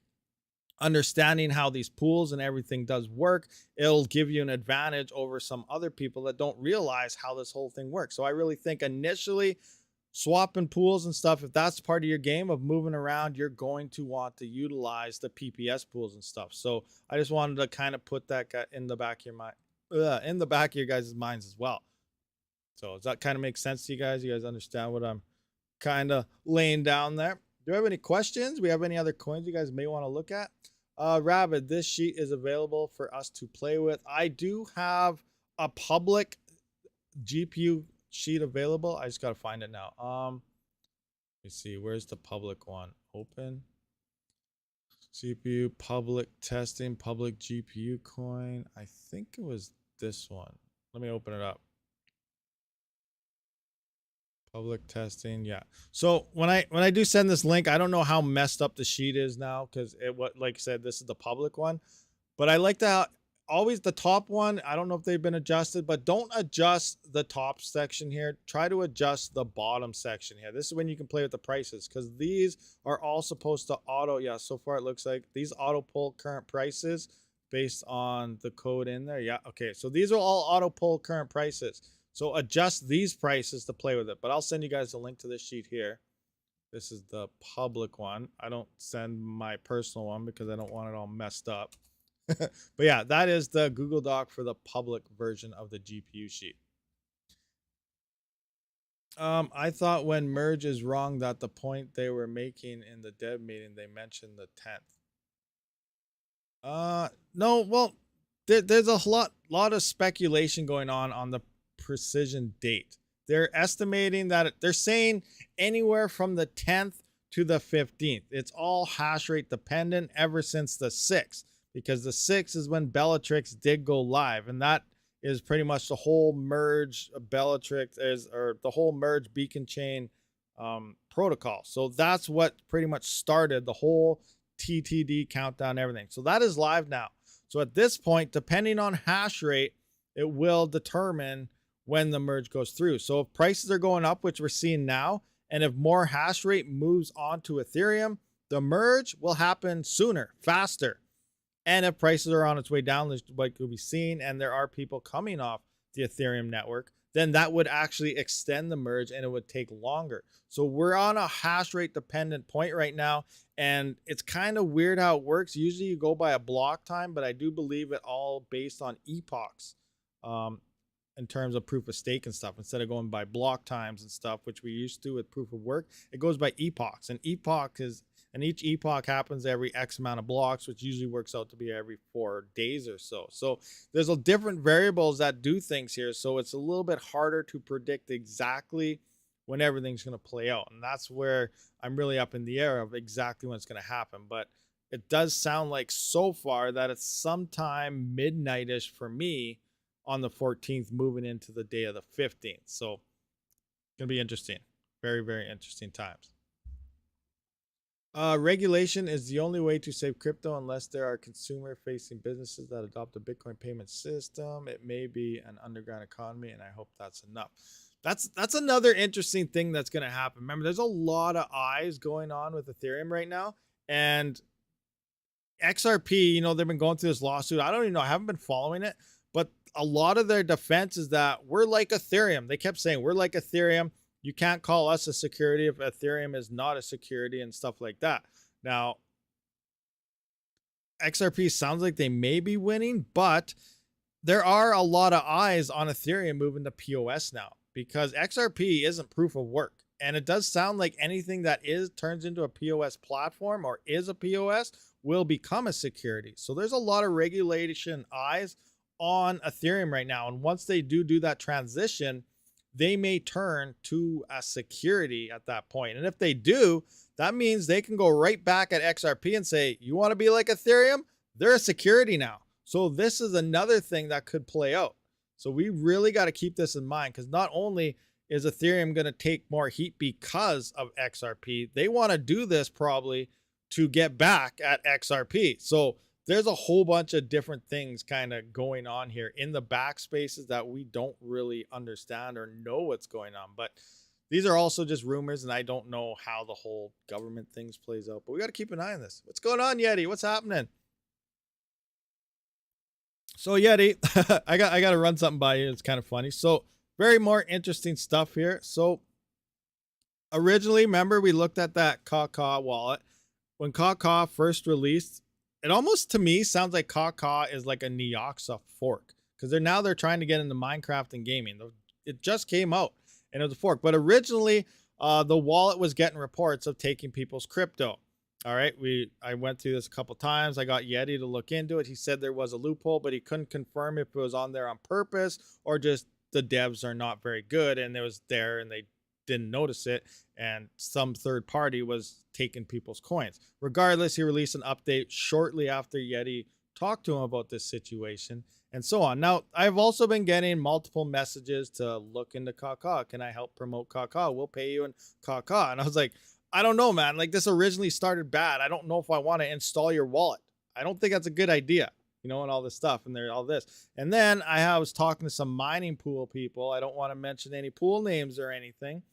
understanding how these pools and everything does work, it'll give you an advantage over some other people that don't realize how this whole thing works. So I really think initially swapping pools and stuff, if that's part of your game of moving around, you're going to want to utilize the PPS pools and stuff. So I just wanted to kind of put that in the back of your mind, in the back of your guys' minds as well. So does that kind of make sense to you guys? You guys understand what I'm kind of laying down there? Do you have any questions? We have any other coins you guys may want to look at? Rabid, this sheet is available for us to play with. I do have a public GPU sheet available. I just got to find it now. Let me see. Where's the public one? Open. CPU public testing, public GPU coin. I think it was this one. Let me open it up. Public testing, yeah. So when I do send this link, I don't know how messed up the sheet is now because like I said, this is the public one. But I like to always the top one. I don't know if they've been adjusted, but don't adjust the top section here. Try to adjust the bottom section here. This is when you can play with the prices because these are all supposed to auto. Yeah, so far it looks like these auto pull current prices based on the code in there. Yeah, okay. So these are all auto pull current prices. So adjust these prices to play with it. But I'll send you guys a link to this sheet here. This is the public one. I don't send my personal one because I don't want it all messed up. But yeah, that is the Google Doc for the public version of the GPU sheet. I thought when merge is wrong that the point they were making in the dev meeting, they mentioned the 10th. No, well, there's a lot of speculation going on the precision date. They're estimating that they're saying anywhere from the 10th to the 15th. It's all hash rate dependent ever since the 6th, because the 6th is when Bellatrix did go live, and that is pretty much the whole merge Bellatrix or the whole merge beacon chain protocol. So that's what pretty much started the whole TTD countdown, everything. So that is live now. So at this point, depending on hash rate, it will determine when the merge goes through. So if prices are going up, which we're seeing now, and if more hash rate moves on to Ethereum, the merge will happen sooner, faster. And if prices are on its way down, like we'll be seeing, and there are people coming off the Ethereum network, then that would actually extend the merge and it would take longer. So we're on a hash rate dependent point right now. And it's kind of weird how it works. Usually you go by a block time, but I do believe it all based on epochs. In terms of proof of stake and stuff, instead of going by block times and stuff, which we used to with proof of work, it goes by epochs. And each epoch happens every X amount of blocks, which usually works out to be every 4 days or so. So there's a different variables that do things here. So it's a little bit harder to predict exactly when everything's going to play out. And that's where I'm really up in the air of exactly when it's going to happen. But it does sound like so far that it's sometime midnight-ish for me on the 14th, moving into the day of the 15th. So it's going to be interesting. Very, very interesting times. Regulation is the only way to save crypto unless there are consumer-facing businesses that adopt a Bitcoin payment system. It may be an underground economy, and I hope that's enough. That's another interesting thing that's going to happen. Remember, there's a lot of eyes going on with Ethereum right now, and XRP, they've been going through this lawsuit. I don't even know. I haven't been following it. But a lot of their defense is that we're like Ethereum. They kept saying, we're like Ethereum. You can't call us a security if Ethereum is not a security and stuff like that. Now, XRP sounds like they may be winning, but there are a lot of eyes on Ethereum moving to POS now because XRP isn't proof of work. And it does sound like anything that turns into a POS platform or is a POS will become a security. So there's a lot of regulation eyes on Ethereum right now, and once they do that transition, they may turn to a security at that point. And if they do, that means they can go right back at XRP and say, you want to be like Ethereum? They're a security now. So this is another thing that could play out. So we really got to keep this in mind, because not only is Ethereum going to take more heat because of XRP, they want to do this probably to get back at XRP. So there's a whole bunch of different things kind of going on here in the backspaces that we don't really understand or know what's going on. But these are also just rumors, and I don't know how the whole government things plays out, but we got to keep an eye on this. What's going on, Yeti? What's happening? So Yeti, I got to run something by you. It's kind of funny. So very more interesting stuff here. So originally, remember we looked at that Kaka wallet when Kaka first released. It almost to me sounds like Kaka is like a Neoxa fork, because they're trying to get into Minecraft and gaming. It just came out and it was a fork, but originally the wallet was getting reports of taking people's crypto. All right, I went through this a couple times. I got Yeti to look into it. He said there was a loophole, but he couldn't confirm if it was on there on purpose or just the devs are not very good and it was there and they didn't notice it, and some third party was taking people's coins. Regardless, he released an update shortly after Yeti talked to him about this situation and so on. Now, I've also been getting multiple messages to look into Kaka. Can I help promote Kaka? We'll pay you in Kaka. And I was like, I don't know, man. Like, this originally started bad. I don't know if I want to install your wallet. I don't think that's a good idea, you know, and all this stuff and all this. And then I was talking to some mining pool people. I don't want to mention any pool names or anything,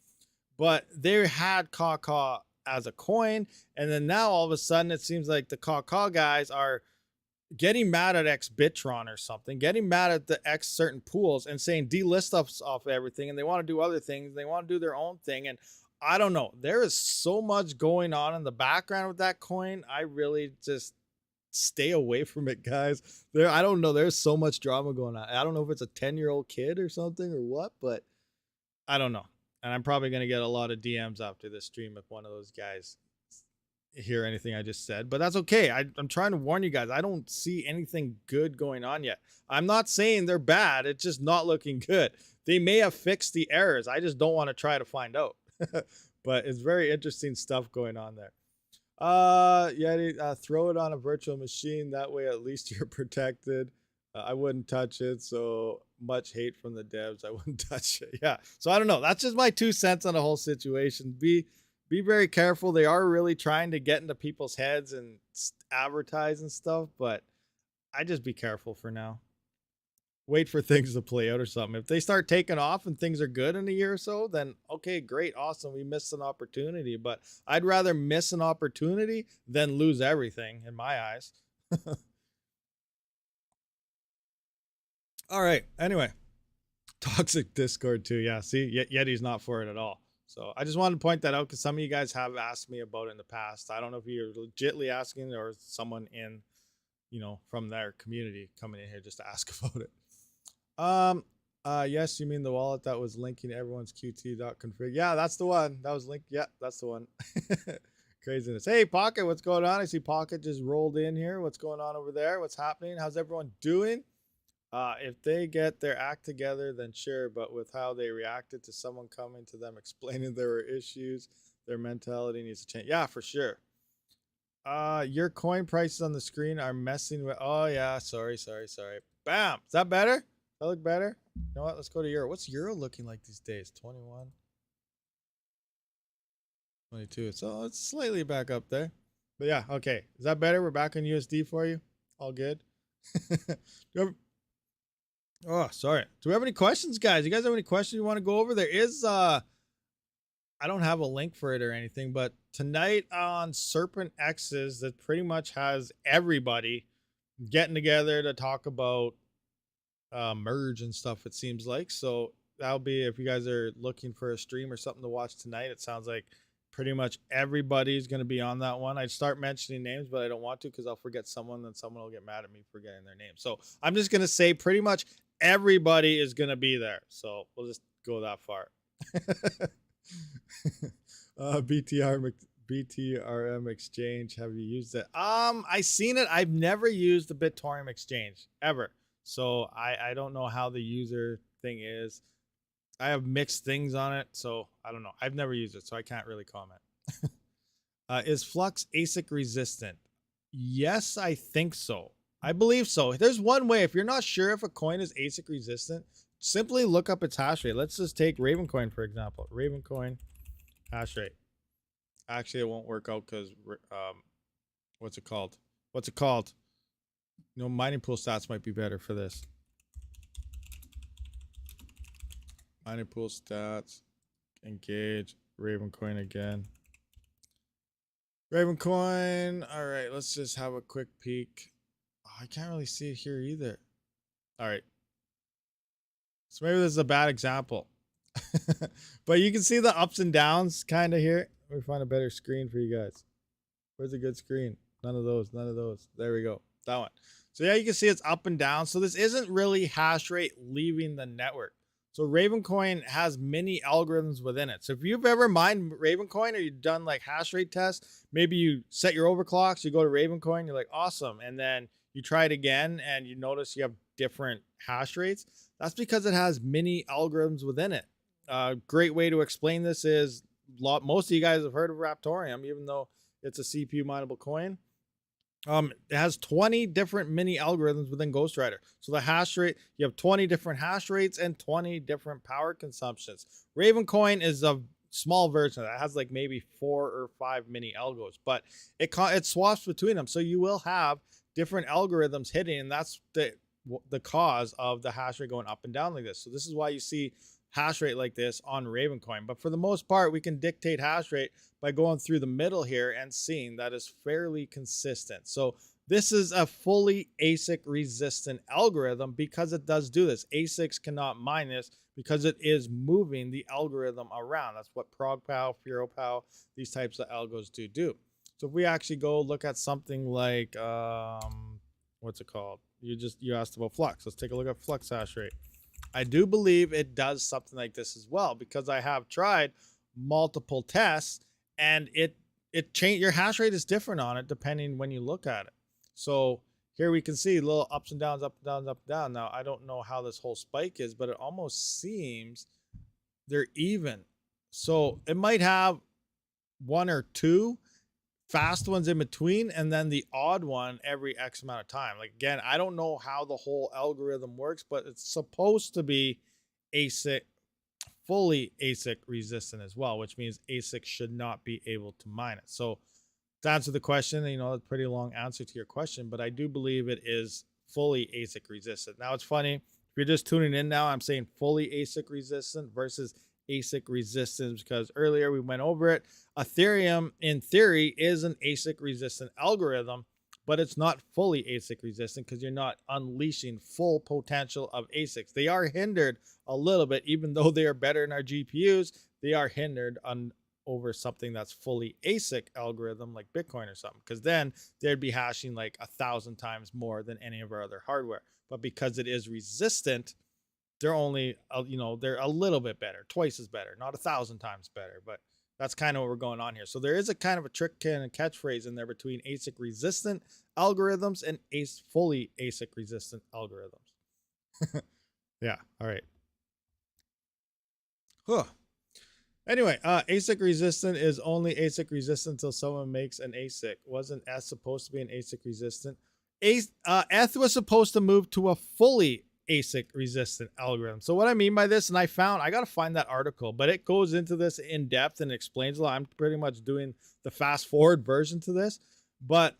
but they had Kaka as a coin. And then now all of a sudden it seems like the Kaka guys are getting mad at Xbitron or something, getting mad at the X certain pools and saying delist us off everything. And they want to do other things. They want to do their own thing. And I don't know. There is so much going on in the background with that coin. I really just stay away from it, guys. I don't know. There's so much drama going on. I don't know if it's a 10-year-old kid or something or what, but I don't know. And I'm probably going to get a lot of DMs after this stream if one of those guys hear anything I just said, but that's okay. I'm trying to warn you guys. I don't see anything good going on yet. I'm not saying they're bad. It's just not looking good. They may have fixed the errors. I just don't want to try to find out. But it's very interesting stuff going on there. Yeti, throw it on a virtual machine. That way, at least you're protected. I wouldn't touch it. So much hate from the devs. I wouldn't touch it. Yeah. So I don't know. That's just my 2 cents on the whole situation. Be very careful. They are really trying to get into people's heads and advertise and stuff, but I just be careful for now. Wait for things to play out or something. If they start taking off and things are good in a year or so, then okay, great, awesome. We missed an opportunity, but I'd rather miss an opportunity than lose everything in my eyes. All right. Anyway, toxic Discord too. Yeah. See, Yeti's not for it at all. So I just wanted to point that out because some of you guys have asked me about it in the past. I don't know if you're legitly asking or someone in, you know, from their community coming in here just to ask about it. Yes, you mean the wallet that was linking everyone's qt.config. Yeah, that's the one that was linked. Yeah, that's the one. Craziness. Hey, Pocket, what's going on? I see Pocket just rolled in here. What's going on over there? What's happening? How's everyone doing? If they get their act together, then sure. But with how they reacted to someone coming to them explaining there were issues, their mentality needs to change. Yeah, for sure. Your coin prices on the screen are messing with. Oh yeah, sorry. Bam. Is that better? That look better? You know what? Let's go to Euro. What's Euro looking like these days? 21, 22. So it's slightly back up there. But yeah, okay. Is that better? We're back on USD for you. All good. Oh, sorry. Do we have any questions, guys? You guys have any questions you want to go over? There is I don't have a link for it or anything, but tonight on Serpent X's, that pretty much has everybody getting together to talk about merge and stuff, it seems like. So that'll be, if you guys are looking for a stream or something to watch tonight, it sounds like pretty much everybody's going to be on that one. I'd start mentioning names, but I don't want to because I'll forget someone, then someone will get mad at me for getting their name. So I'm just going to say pretty much everybody is going to be there. So we'll just go that far. BTRM exchange, have you used it? I seen it. I've never used the BitTorrent exchange ever, so I don't know how the user thing is. I have mixed things on it, so I don't know. I've never used it, so I can't really comment. Is Flux ASIC resistant? Yes, I think so. I believe so. There's one way. If you're not sure if a coin is ASIC resistant, simply look up its hash rate. Let's just take Ravencoin, for example. Ravencoin hash rate. Actually, it won't work out because what's it called? You know, mining pool stats might be better for this. Mining pool stats. Engage Ravencoin again. Ravencoin. All right, let's just have a quick peek. Oh, I can't really see it here either. All right. So maybe this is a bad example. But you can see the ups and downs kind of here. Let me find a better screen for you guys. Where's a good screen? None of those. None of those. There we go. That one. So yeah, you can see it's up and down. So this isn't really hash rate leaving the network. So Ravencoin has many algorithms within it. So if you've ever mined Ravencoin or you've done like hash rate tests, maybe you set your overclocks, you go to Ravencoin, you're like, awesome. And then you try it again and you notice you have different hash rates. That's because it has many algorithms within it. Great way to explain this is most of you guys have heard of Raptorium, even though it's a CPU mineable coin. It has 20 different mini algorithms within Ghostwriter. So the hash rate, you have 20 different hash rates and 20 different power consumptions. Ravencoin is a small version of that. It has like maybe 4 or 5 mini algos, but it swaps between them. So you will have different algorithms hitting, and that's the cause of the hash rate going up and down like this. So this is why you see hash rate like this on Ravencoin. But for the most part, we can dictate hash rate by going through the middle here and seeing that is fairly consistent. So this is a fully ASIC resistant algorithm because it does do this. ASICs cannot mine this because it is moving the algorithm around. That's what ProgPow, FuroPow, these types of algos do. So if we actually go look at something like, what's it called? You asked about Flux. Let's take a look at Flux hash rate. I do believe it does something like this as well, because I have tried multiple tests and it changed. Your hash rate is different on it depending when you look at it. So here we can see little ups and downs, up and down, up and down. Now I don't know how this whole spike is, but it almost seems they're even. So it might have one or two fast ones in between and then the odd one every X amount of time. Like, again, I don't know how the whole algorithm works, but it's supposed to be ASIC, fully ASIC resistant as well, which means ASIC should not be able to mine it. So to answer the question, you know, it's a pretty long answer to your question, but I do believe it is fully ASIC resistant. Now it's funny, if you're just tuning in now, I'm saying fully ASIC resistant versus ASIC resistance, because earlier we went over it. Ethereum, in theory, is an ASIC resistant algorithm, but it's not fully ASIC resistant because you're not unleashing full potential of ASICs. They are hindered a little bit, even though they are better than our GPUs. They are hindered over something that's fully ASIC algorithm like Bitcoin or something, because then they'd be hashing like 1,000 times more than any of our other hardware. But because it is resistant, they're only, you know, they're a little bit better, twice as better, not 1,000 times better, but that's kind of what we're going on here. So there is a kind of a trick and a catchphrase in there between ASIC resistant algorithms and fully ASIC resistant algorithms. Yeah. All right. Huh. Anyway, ASIC resistant is only ASIC resistant until someone makes an ASIC. Wasn't S supposed to be an ASIC resistant? ETH was supposed to move to a fully ASIC resistant algorithm. So what I mean by this, and I got to find that article, but it goes into this in depth and explains a lot. I'm pretty much doing the fast forward version to this, but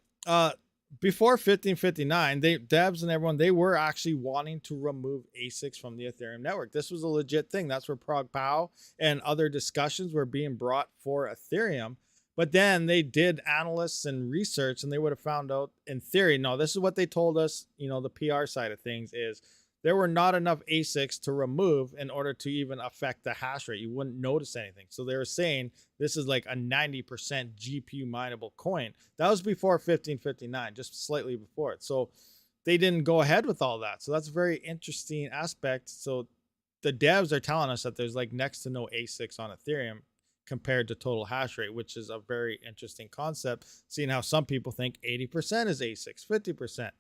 before 1559, devs and everyone, they were actually wanting to remove ASICs from the Ethereum network. This was a legit thing. That's where ProgPow and other discussions were being brought for Ethereum. But then they did analysts and research, and they would have found out, in theory, no, this is what they told us, you know, the PR side of things is there were not enough ASICs to remove in order to even affect the hash rate. You wouldn't notice anything. So they were saying this is like a 90% GPU mineable coin. That was before 1559, just slightly before it. So they didn't go ahead with all that. So that's a very interesting aspect. So the devs are telling us that there's like next to no ASICs on Ethereum compared to total hash rate, which is a very interesting concept, seeing how some people think 80% is ASICs, 50%.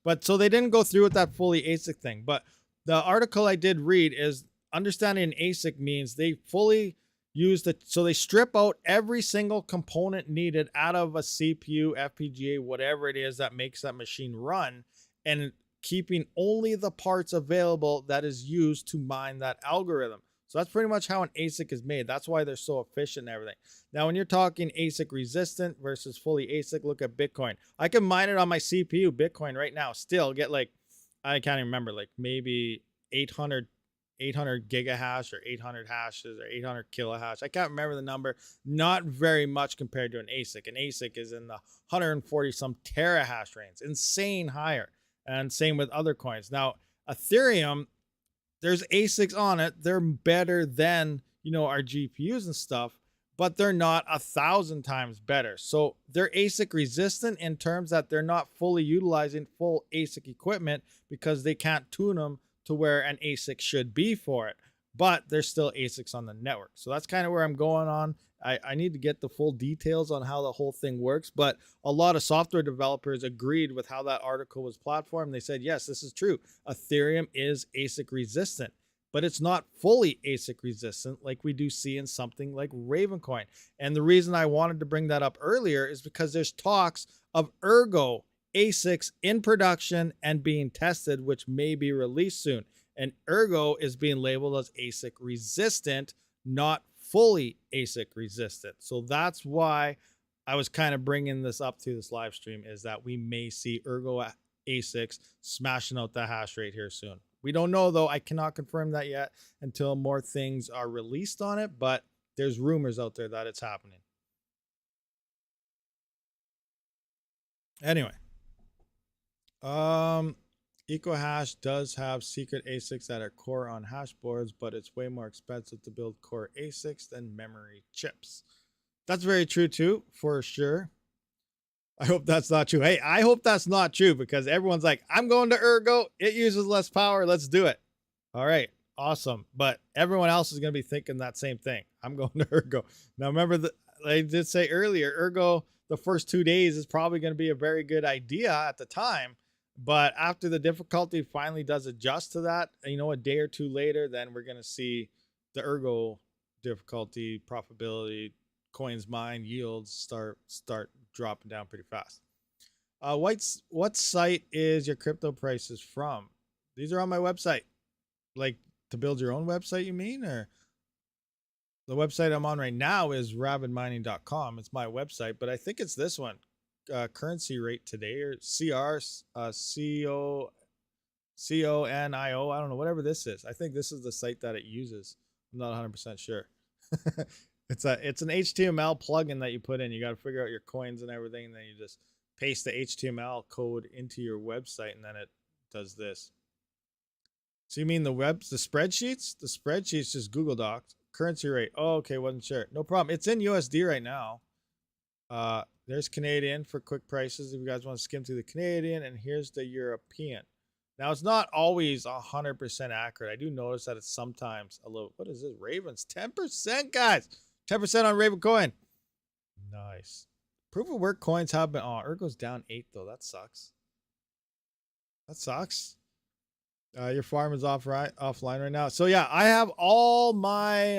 But so they didn't go through with that fully ASIC thing. But the article I did read is understanding an ASIC means they fully use so they strip out every single component needed out of a CPU, FPGA, whatever it is that makes that machine run, and keeping only the parts available that is used to mine that algorithm. So that's pretty much how an ASIC is made. That's why they're so efficient and everything. Now, when you're talking ASIC resistant versus fully ASIC, look at Bitcoin. I can mine it on my CPU, Bitcoin right now, still get like, I can't even remember, like maybe 800 800 gigahash or 800 hashes or 800 kilohash. I can't remember the number. Not very much compared to an ASIC. An ASIC is in the 140 some terahash range, insane higher. And same with other coins. Now, Ethereum, there's ASICs on it. They're better than, you know, our GPUs and stuff, but they're not 1,000 times better. So they're ASIC resistant in terms that they're not fully utilizing full ASIC equipment because they can't tune them to where an ASIC should be for it, but there's still ASICs on the network. So that's kind of where I'm going on. I need to get the full details on how the whole thing works, but a lot of software developers agreed with how that article was platformed. They said, yes, this is true. Ethereum is ASIC resistant, but it's not fully ASIC resistant like we do see in something like Ravencoin. And the reason I wanted to bring that up earlier is because there's talks of Ergo ASICs in production and being tested, which may be released soon. And Ergo is being labeled as ASIC resistant, not fully ASIC resistant. So that's why I was kind of bringing this up to this live stream, is that we may see Ergo ASICs smashing out the hash rate here soon. We don't know though. I cannot confirm that yet until more things are released on it, but there's rumors out there that it's happening. Anyway, EcoHash does have secret ASICs that are core on hash boards, but it's way more expensive to build core ASICs than memory chips. That's very true too, for sure. I hope that's not true. Hey, I hope that's not true, because everyone's like, I'm going to Ergo. It uses less power. Let's do it. All right. Awesome. But everyone else is going to be thinking that same thing. I'm going to Ergo. Now, remember that I did say earlier, Ergo, the first 2 days is probably going to be a very good idea at the time. But after the difficulty finally does adjust to that, you know, a day or two later, then we're going to see the Ergo difficulty, profitability, coins mined, yields start dropping down pretty fast. What site is your crypto prices from? These are on my website. Like, to build your own website, you mean? Or the website I'm on right now is RabidMining.com. It's my website, but I think it's this one. Currency rate today, or CONIO. I don't know, whatever this is. I think this is the site that it uses. I'm not 100% sure. It's an HTML plugin that you put in. You got to figure out your coins and everything, and then you just paste the HTML code into your website, and then it does this. So you mean the spreadsheets? The spreadsheets just Google Docs. Currency rate. Oh, okay, wasn't sure. No problem. It's in USD right now. There's Canadian for quick prices if you guys want to skim through the Canadian, and here's the European. Now, it's not always 100% accurate. I do notice that it's sometimes a little, what is this? Ravens, 10%, guys. 10% on Raven coin. Nice. Proof of work coins have been, oh, Ergo's down 8 though. That sucks. That sucks. Your farm is offline right now. So yeah, I have all my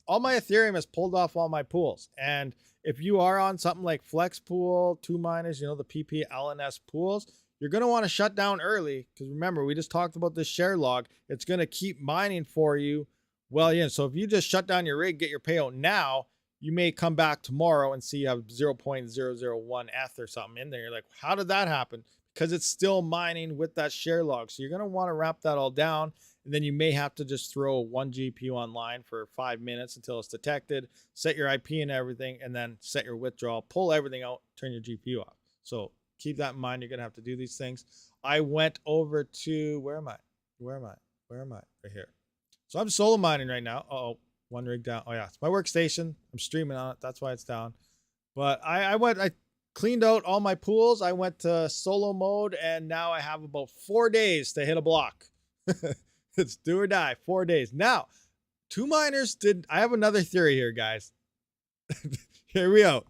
Ethereum has pulled off all my pools. And if you are on something like Flex Pool, 2Miners, you know, the PP LNS pools, you're going to want to shut down early, because remember, we just talked about this share log. It's going to keep mining for you. Well, yeah, so if you just shut down your rig, get your payout now, you may come back tomorrow and see you have 0.001 ETH or something in there. You're like, how did that happen? Because it's still mining with that share log. So you're going to want to wrap that all down. And then you may have to just throw one GPU online for 5 minutes until it's detected, set your IP and everything, and then set your withdrawal, pull everything out, turn your GPU off. So keep that in mind. You're going to have to do these things. I went over to, where am I? Right here. So I'm solo mining right now. Uh-oh, one rig down. Oh yeah, it's my workstation. I'm streaming on it. That's why it's down. But I cleaned out all my pools. I went to solo mode, and now I have about 4 days to hit a block. It's do or die, 4 days. Now, 2Miners did, I have another theory here, guys. Here we out.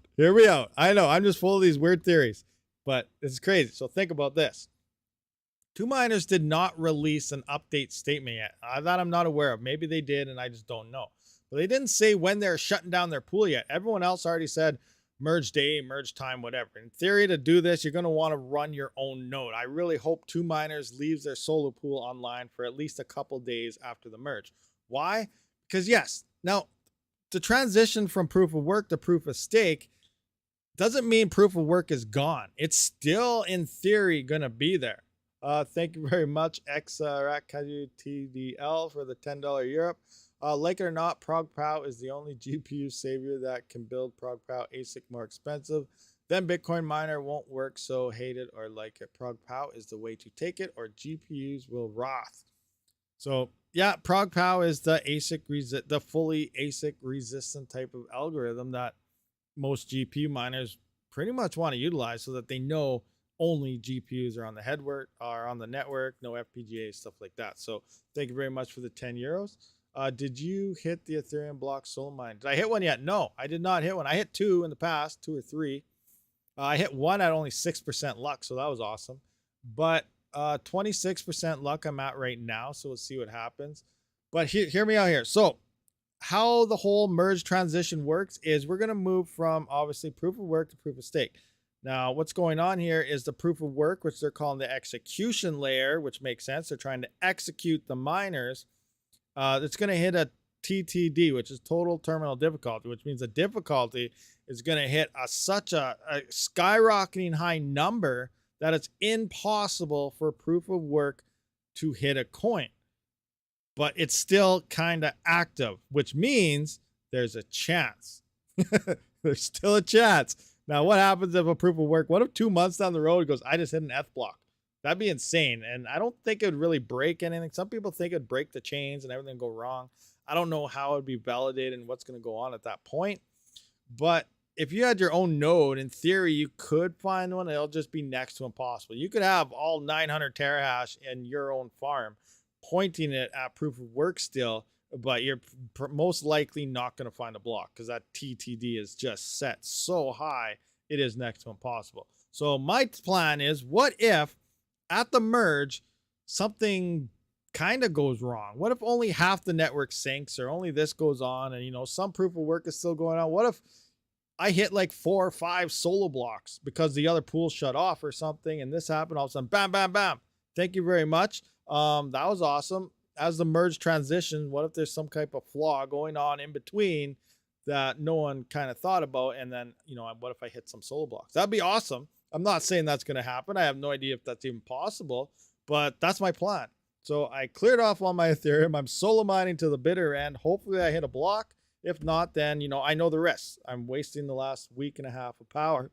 I know, I'm just full of these weird theories, but it's crazy. So think about this. 2Miners did not release an update statement yet. That I'm not aware of. Maybe they did, and I just don't know. But they didn't say when they're shutting down their pool yet. Everyone else already said merge day, merge time, whatever. In theory, to do this, you're going to want to run your own node. I really hope 2Miners leaves their solo pool online for at least a couple days after the merge. Why? Because yes, now the transition from proof of work to proof of stake doesn't mean proof of work is gone. It's still in theory going to be there. Thank you very much, TDL for the $10 Europe. Like it or not, ProgPow is the only GPU savior that can build ProgPow ASIC more expensive. Then Bitcoin miner won't work, so hate it or like it. ProgPow is the way to take it, or GPUs will rot. So yeah, ProgPow is the ASIC the fully ASIC resistant type of algorithm that most GPU miners pretty much want to utilize, so that they know only GPUs are on the network, no FPGA, stuff like that. So thank you very much for the 10 euros. Did you hit the Ethereum block solo mine? Did I hit one yet? No, I did not hit one. I hit 2 in the past, 2 or 3. I hit 1 at only 6% luck, so that was awesome. But 26% luck I'm at right now, so we'll see what happens. But hear me out here. So how the whole merge transition works is we're going to move from obviously proof of work to proof of stake. Now, what's going on here is the proof of work, which they're calling the execution layer, which makes sense. They're trying to execute the miners. It's going to hit a TTD, which is total terminal difficulty, which means the difficulty is going to hit such a skyrocketing high number that it's impossible for proof of work to hit a coin. But it's still kind of active, which means there's a chance. There's still a chance. Now, what happens if a proof of work, what if 2 months down the road it goes, I just hit an F block? That'd be insane. And I don't think it would really break anything. Some people think it'd break the chains and everything go wrong. I don't know how it'd be validated and what's going to go on at that point. But if you had your own node, in theory, you could find one. It'll just be next to impossible. You could have all 900 terahash in your own farm, pointing it at proof of work still, but you're most likely not going to find a block because that TTD is just set so high, it is next to impossible. So my plan is, what if at the merge, something kind of goes wrong? What if only half the network sinks, or only this goes on, and some proof of work is still going on? What if I hit like 4 or 5 solo blocks because the other pool shut off or something, and this happened, all of a sudden, bam, bam, bam. Thank you very much. That was awesome. As the merge transition, what if there's some type of flaw going on in between that no one kind of thought about? And then, what if I hit some solo blocks? That'd be awesome. I'm not saying that's going to happen. I have no idea if that's even possible, but that's my plan. So I cleared off all my Ethereum. I'm solo mining to the bitter end. Hopefully I hit a block. If not, then, I know the risks. I'm wasting the last week and a half of power.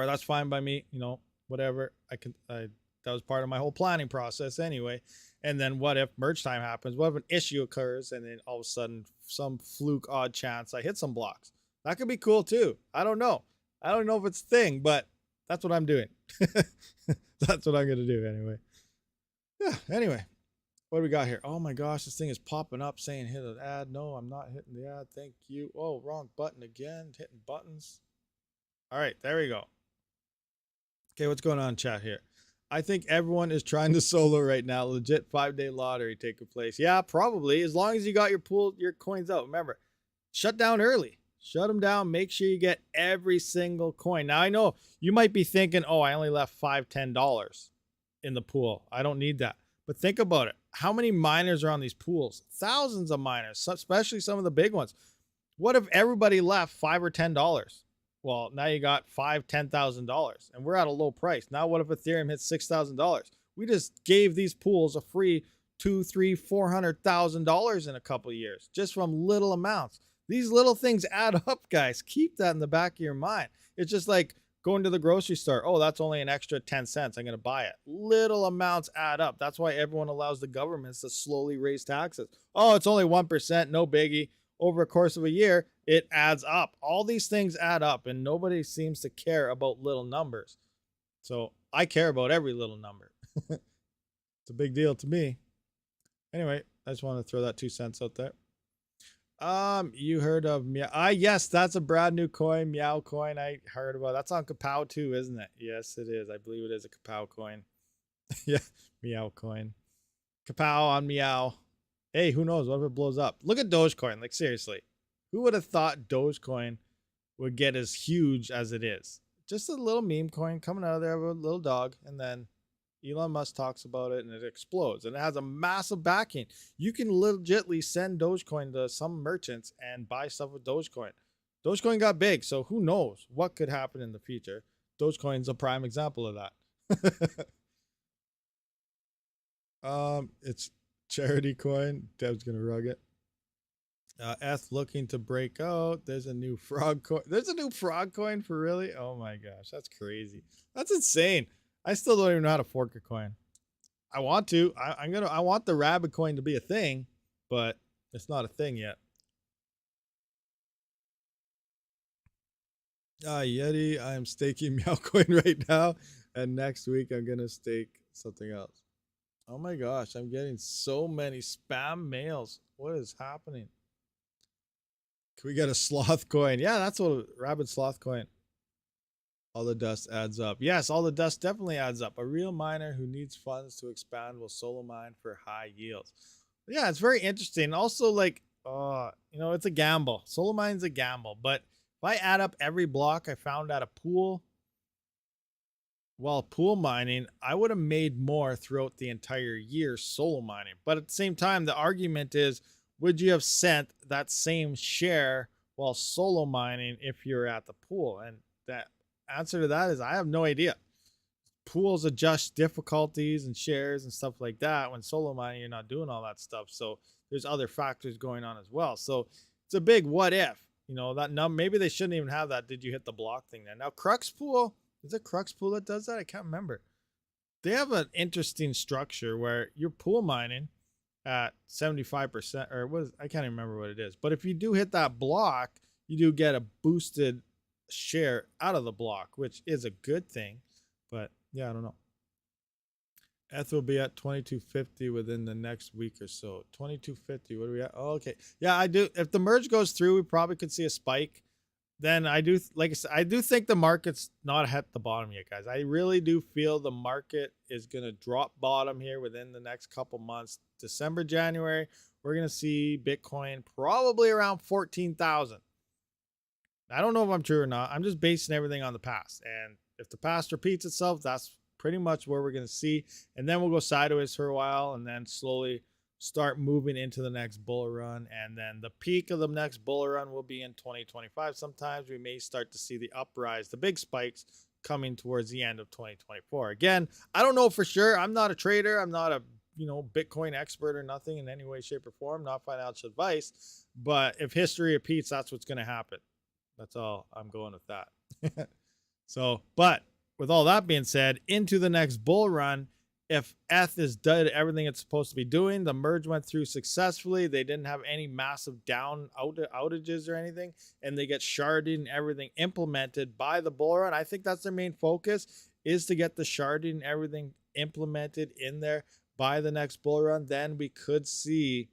That's fine by me. Whatever. That was part of my whole planning process anyway. And then what if merge time happens? What if an issue occurs and then all of a sudden, some fluke odd chance I hit some blocks? That could be cool too. I don't know. I don't know if it's a thing, but that's what I'm doing. That's what I'm going to do anyway. Yeah, anyway. What do we got here? Oh my gosh, this thing is popping up saying hit an ad. No, I'm not hitting the ad. Thank you. Oh, wrong button again. Hitting buttons. All right, there we go. Okay, what's going on in chat here? I think everyone is trying to solo right now. Legit 5-day lottery taking place. Yeah, probably. As long as you got your coins out. Remember, shut down early. Shut them down. Make sure you get every single coin. Now, I know you might be thinking, oh, I only left $5, $10 in the pool. I don't need that. But think about it. How many miners are on these pools? Thousands of miners, especially some of the big ones. What if everybody left $5 or $10? Well, now you got $5,000, $10,000, and we're at a low price. Now, what if Ethereum hits $6,000? We just gave these pools a free $200,000, $300,000, $400,000 in a couple of years, just from little amounts. These little things add up, guys. Keep that in the back of your mind. It's just like going to the grocery store. Oh, that's only an extra 10 cents. I'm going to buy it. Little amounts add up. That's why everyone allows the governments to slowly raise taxes. Oh, it's only 1%. No biggie. Over a course of a year, it adds up. All these things add up, and nobody seems to care about little numbers. So I care about every little number. It's a big deal to me. Anyway, I just want to throw that 2 cents out there. You heard of Meow? Yes, that's a brand new coin, Meow coin. I heard about. That's on Kapow too, isn't it? Yes, it is. I believe it is a Kapow coin. Yeah, Meow coin. Kapow on Meow. Hey, who knows? What if it blows up? Look at Dogecoin. Like, seriously, who would have thought Dogecoin would get as huge as it is? Just a little meme coin coming out of there with a little dog, and then Elon Musk talks about it and it explodes, and it has a massive backing. You can legitly send Dogecoin to some merchants and buy stuff with Dogecoin. Dogecoin got big, so who knows what could happen in the future. Dogecoin's a prime example of that. It's charity coin. Dev's gonna rug it. Eth looking to break out. There's a new frog coin. There's a new frog coin for really? Oh my gosh, that's crazy. That's insane. I still don't even know how to fork a coin. I want to. I want the Rabid coin to be a thing, but it's not a thing yet. Yeti, I am staking Meowcoin right now, and next week I'm gonna stake something else. Oh my gosh, I'm getting so many spam mails. What is happening? Can we get a sloth coin? Yeah, that's what Rabid sloth coin. All the dust adds up. Yes, all the dust definitely adds up. A real miner who needs funds to expand will solo mine for high yields. But yeah, it's very interesting. Also, like, it's a gamble. Solo mine's a gamble. But if I add up every block I found at a pool, while pool mining, I would have made more throughout the entire year solo mining. But at the same time, the argument is, would you have sent that same share while solo mining if you're at the pool? And that answer to that is I have no idea. Pools adjust difficulties and shares and stuff like that. When solo mining, you're not doing all that stuff. So there's other factors going on as well. So it's a big what if. Maybe they shouldn't even have that. Did you hit the block thing there? Now, Crux Pool, is it Crux Pool that does that? I can't remember. They have an interesting structure where you're pool mining at 75%, or I can't even remember what it is. But if you do hit that block, you do get a boosted share out of the block, which is a good thing. But yeah, I don't know. ETH will be at 2250 within the next week or so. 2250. What are we at? Oh, okay. Yeah, I do. If the merge goes through, we probably could see a spike. Then I do, like I said, I do think the market's not hit the bottom yet, guys. I really do feel the market is going to drop bottom here within the next couple months. December, January, we're going to see Bitcoin probably around 14,000. I don't know if I'm true or not. I'm just basing everything on the past. And if the past repeats itself, that's pretty much where we're going to see. And then we'll go sideways for a while and then slowly start moving into the next bull run. And then the peak of the next bull run will be in 2025. Sometimes we may start to see the uprise, the big spikes coming towards the end of 2024. Again, I don't know for sure. I'm not a trader. I'm not a Bitcoin expert or nothing in any way, shape, or form, not financial advice. But if history repeats, that's what's going to happen. That's all I'm going with that. But with all that being said, into the next bull run, if ETH is done everything it's supposed to be doing, the merge went through successfully, they didn't have any massive outages or anything, and they get sharding and everything implemented by the bull run, I think that's their main focus, is to get the sharding and everything implemented in there by the next bull run. Then we could see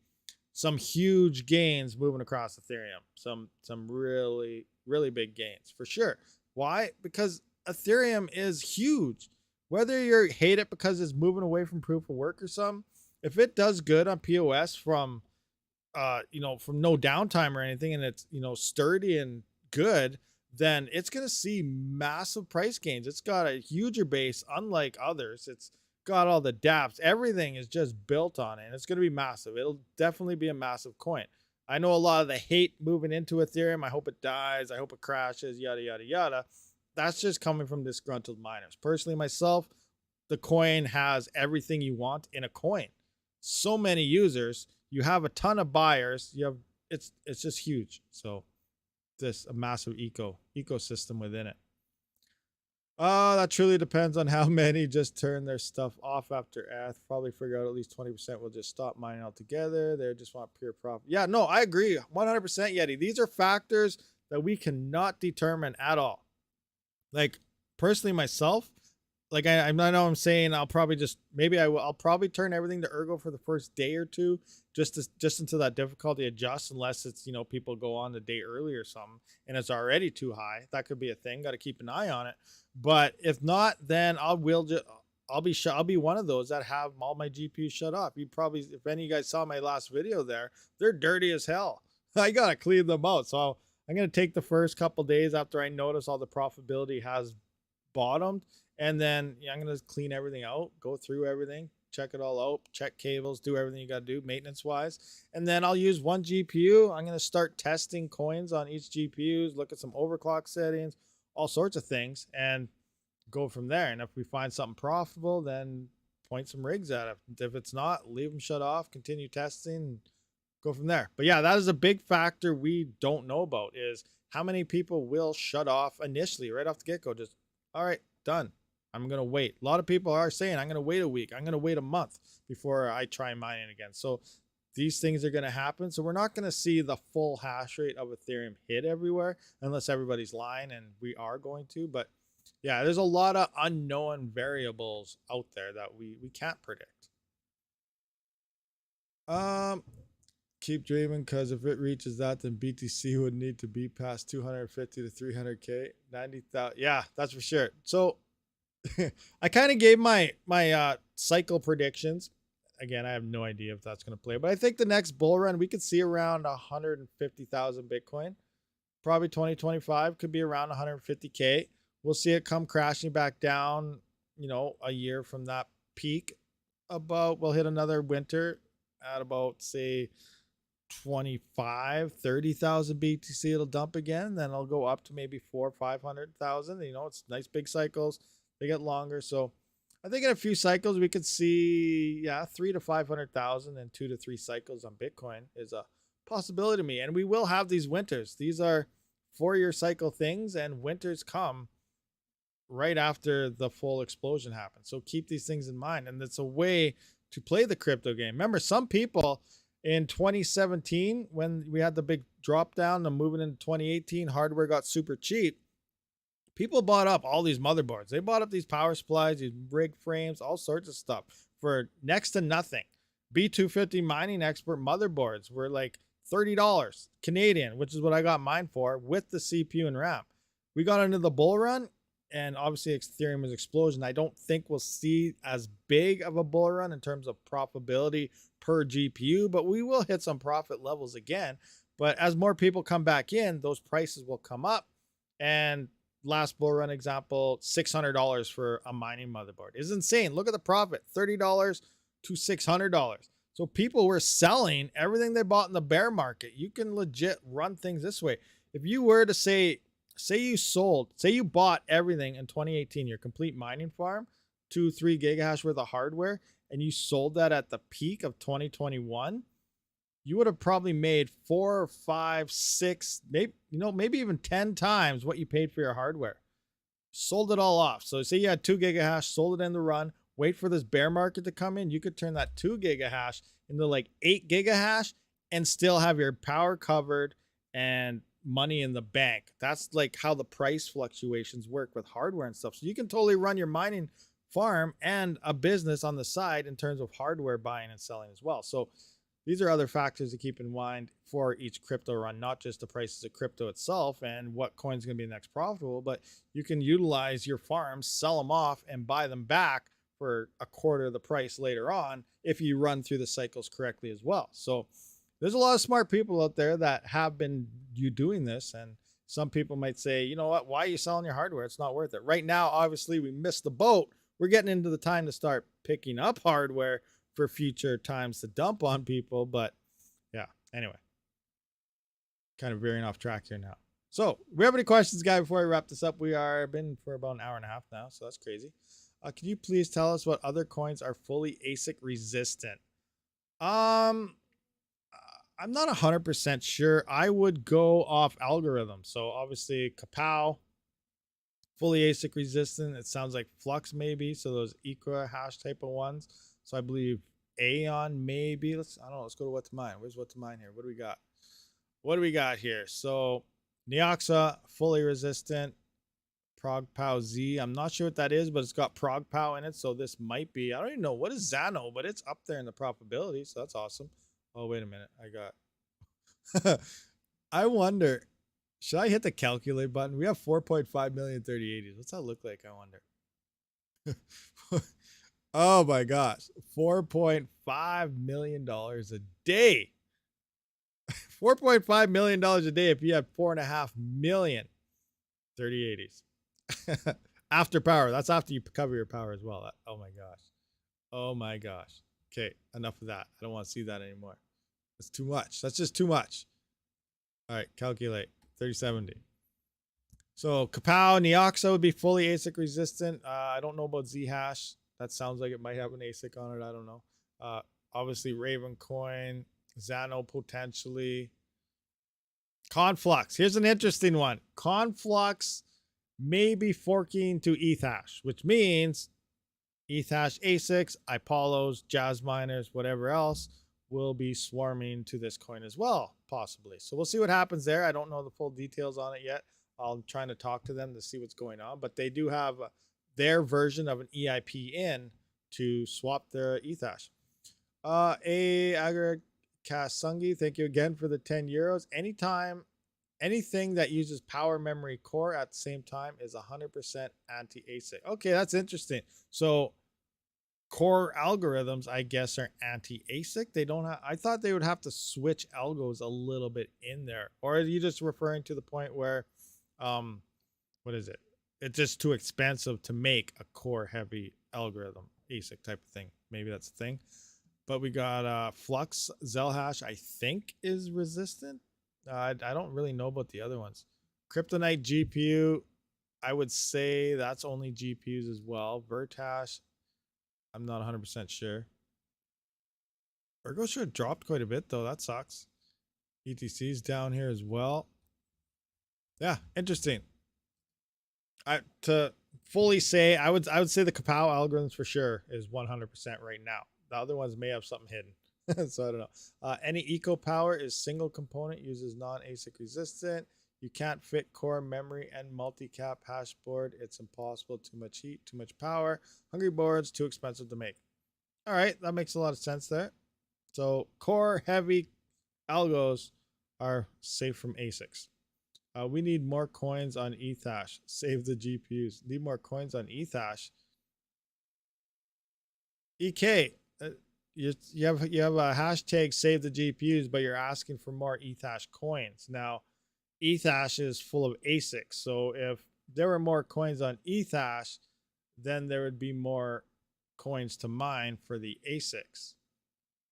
some huge gains moving across Ethereum. Some really, really big gains for sure. Why? Because Ethereum is huge. Whether you hate it because it's moving away from proof of work or something, if it does good on POS from no downtime or anything, and it's, sturdy and good, then it's going to see massive price gains. It's got a huger base, unlike others. It's got all the dApps. Everything is just built on it, and it's going to be massive. It'll definitely be a massive coin. I know a lot of the hate moving into Ethereum. I hope it dies. I hope it crashes, yada, yada, yada. That's just coming from disgruntled miners. Personally, myself, the coin has everything you want in a coin. So many users. You have a ton of buyers. It's just huge. So this a massive ecosystem within it. That truly depends on how many just turn their stuff off after ETH. Probably figure out at least 20% will just stop mining altogether. They just want pure profit. Yeah, no, I agree 100%, Yeti. These are factors that we cannot determine at all. Like, personally myself, like I know I'm saying I'll probably I'll probably turn everything to Ergo for the first day or two, just until that difficulty adjusts, unless it's, people go on the day early or something and it's already too high. That could be a thing. Got to keep an eye on it. But if not, then I'll be one of those that have all my GPUs shut off. You probably, if any of you guys saw my last video there, they're dirty as hell. I gotta clean them out. So I'm going to take the first couple days after I notice all the profitability has bottomed. And then I'm going to clean everything out, go through everything, check it all out, check cables, do everything you got to do maintenance wise. And then I'll use one GPU. I'm going to start testing coins on each GPUs, look at some overclock settings, all sorts of things, and go from there. And if we find something profitable, then point some rigs at it. If it's not, leave them shut off, continue testing, and go from there. But yeah, that is a big factor we don't know about, is how many people will shut off initially right off the get-go. Just, all right, done. I'm going to wait. A lot of people are saying, I'm going to wait a week. I'm going to wait a month before I try mining again. So these things are going to happen. So we're not going to see the full hash rate of Ethereum hit everywhere unless everybody's lying, and we are going to. But yeah, there's a lot of unknown variables out there that we can't predict. Keep dreaming, because if it reaches that, then BTC would need to be past 250 to 300K, 90,000. Yeah, that's for sure. So I kind of gave my cycle predictions. Again, I have no idea if that's going to play, but I think the next bull run we could see around 150,000 Bitcoin. Probably 2025 could be around 150K. We'll see it come crashing back down, you know, a year from that peak. We'll hit another winter at about, say, 30,000 BTC. It'll dump again. Then it'll go up to maybe 400,000 or 500,000. You know, it's nice big cycles. They get longer. So I think in a few cycles we could see, 300,000 to 500,000 in 2 to 3 cycles on Bitcoin is a possibility to me. And we will have these winters. These are 4-year cycle things, and winters come right after the full explosion happens. So keep these things in mind. And it's a way to play the crypto game. Remember, some people in 2017, when we had the big drop down and moving into 2018, hardware got super cheap. People bought up all these motherboards. They bought up these power supplies, these rig frames, all sorts of stuff for next to nothing. B250 mining expert motherboards were like $30 Canadian, which is what I got mine for, with the CPU and RAM. We got into the bull run, and obviously Ethereum was explosion. I don't think we'll see as big of a bull run in terms of profitability per GPU, but we will hit some profit levels again. But as more people come back in, those prices will come up. And last bull run example, $600 for a mining motherboard is insane. Look at the profit, $30 to $600. So people were selling everything they bought in the bear market. You can legit run things this way. If you were to say you bought everything in 2018, your complete mining farm, 2-3 gigahash worth of hardware, and you sold that at the peak of 2021, you would have probably made 4 or 5, 6, maybe even 10 times what you paid for your hardware. Sold it all off. So say you had 2 gigahash, sold it in the run, wait for this bear market to come in. You could turn that 2 gigahash into like 8 gigahash and still have your power covered and money in the bank. That's like how the price fluctuations work with hardware and stuff. So you can totally run your mining farm and a business on the side in terms of hardware buying and selling as well. So these are other factors to keep in mind for each crypto run, not just the prices of crypto itself and what coin's going to be next profitable, but you can utilize your farms, sell them off, and buy them back for a quarter of the price later on if you run through the cycles correctly as well. So there's a lot of smart people out there that have been doing this, and some people might say, you know what, why are you selling your hardware? It's not worth it. Right now, obviously, we missed the boat. We're getting into the time to start picking up hardware for future times to dump on people. But yeah, anyway, kind of veering off track here now. So we have any questions, guys, before I wrap this up? We are been for about an hour and a half now, so that's crazy. Can you please tell us what other coins are fully ASIC resistant? I'm not 100% sure. I would go off algorithm. So obviously Kapow, fully ASIC resistant. It sounds like Flux maybe. So those Equa hash type of ones. So I believe Aeon maybe. Let's go to what to mine. Where's what to mine here? What do we got? What do we got here? So Neoxa, fully resistant. ProgPow Z. I'm not sure what that is, but it's got ProgPow in it. So this might be, I don't even know. What is Xano? But it's up there in the probability. So that's awesome. Oh, wait a minute. I wonder, should I hit the calculate button? We have 4.5 million 3080s. What's that look like? I wonder. Oh my gosh. $4.5 million a day. $4.5 million a day if you have 4.5 million 3080s. After power. That's after you cover your power as well. Oh my gosh. Oh my gosh. Okay, enough of that. I don't want to see that anymore. That's too much. That's just too much. All right, calculate. 3070. So Kapow, Neoxa would be fully ASIC resistant. I don't know about Zhash. That sounds like it might have an ASIC on it. I don't know. Obviously, Raven Coin, Xano potentially. Conflux. Here's an interesting one. Conflux may be forking to Ethash, which means Ethash ASICs, Ipollos, Jazz miners, whatever else will be swarming to this coin as well, possibly. So we'll see what happens there. I don't know the full details on it yet. I'm trying to talk to them to see what's going on, but they do have their version of an EIP in to swap their Ethash. Kasungi, thank you again for the 10 euros. Anytime, anything that uses power memory core at the same time is 100% anti-ASIC. Okay, that's interesting. So core algorithms, I guess, are anti-ASIC. They don't have, I thought they would have to switch algos a little bit in there. Or are you just referring to the point where, what is it? It's just too expensive to make a core heavy algorithm, ASIC type of thing. Maybe that's the thing. But we got Flux, Zelhash, I think is resistant. I don't really know about the other ones. Kryptonite GPU, I would say that's only GPUs as well. Vertash, I'm not 100% sure. Ergo sure dropped quite a bit though. That sucks. ETC's down here as well. Yeah, interesting. To fully say, I would say the Kapow algorithms for sure is 100% right now. The other ones may have something hidden. So I don't know. Any eco power is single component, uses non-ASIC resistant. You can't fit core memory and multi-cap hash board. It's impossible. Too much heat, too much power. Hungry boards, too expensive to make. All right, that makes a lot of sense there. So core heavy algos are safe from ASICs. We need more coins on Ethash. Save the GPUs. Need more coins on Ethash. EK, you have a hashtag save the GPUs, but you're asking for more Ethash coins. Now, Ethash is full of ASICs. So if there were more coins on Ethash, then there would be more coins to mine for the ASICs.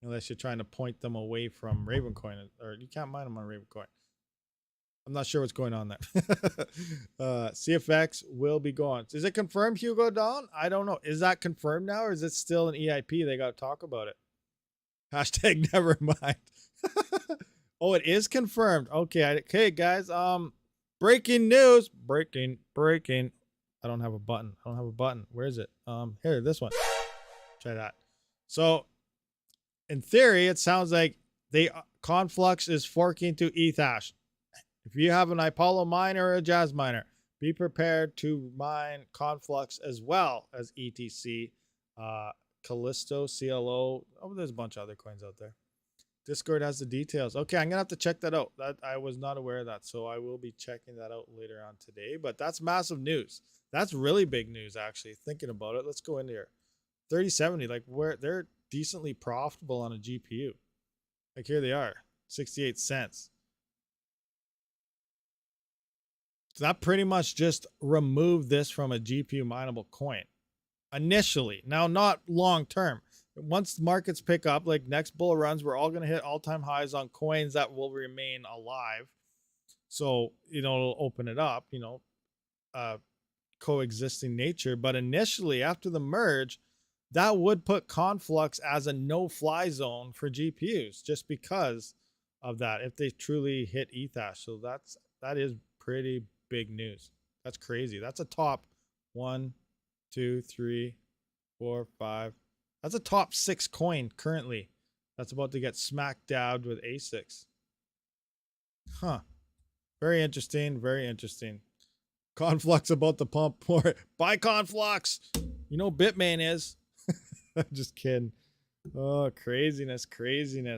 Unless you're trying to point them away from Ravencoin, or you can't mine them on Ravencoin. I'm not sure what's going on there. CFX will be gone. Is it confirmed, Hugo Don? I don't know. Is that confirmed now, or is it still an EIP? They got to talk about it. Hashtag never mind. Oh, it is confirmed. Okay, okay, guys. Breaking news. Breaking. I don't have a button. Where is it? Here, this one. Try that. So, in theory, it sounds like Conflux is forking to Ethash. If you have an Ipollo miner or a Jazz miner, be prepared to mine Conflux as well as ETC, Callisto, CLO. Oh, there's a bunch of other coins out there. Discord has the details. Okay, I'm going to have to check that out. I was not aware of that, so I will be checking that out later on today. But that's massive news. That's really big news, actually, thinking about it. Let's go in here. 3070, like they're decently profitable on a GPU. Like here they are, 68 cents. So that pretty much just removed this from a GPU mineable coin initially. Now, not long term. Once the markets pick up, like next bull runs, we're all going to hit all-time highs on coins that will remain alive. So, it'll open it up, coexisting nature. But initially, after the merge, that would put Conflux as a no-fly zone for GPUs just because of that, if they truly hit Ethash. So that is pretty big news. That's crazy. That's a top 1, 2, 3, 4, 5. That's a top 6 coin currently. That's about to get smacked down with ASICs. Huh. Very interesting. Very interesting. Conflux about to pump more. Buy Conflux. Bitmain is. I'm just kidding. Oh, craziness.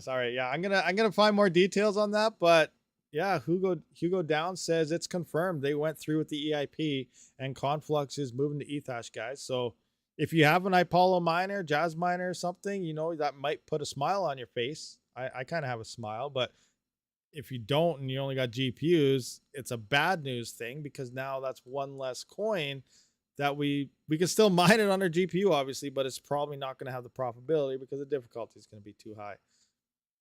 All right, yeah, I'm gonna find more details on that, but yeah, Hugo Down says it's confirmed. They went through with the EIP and Conflux is moving to Ethash, guys. So if you have an Ipollo miner, Jazz miner or something, that might put a smile on your face. I kind of have a smile, but if you don't and you only got GPUs, it's a bad news thing because now that's one less coin that we can still mine it on our GPU, obviously, but it's probably not going to have the profitability because the difficulty is going to be too high.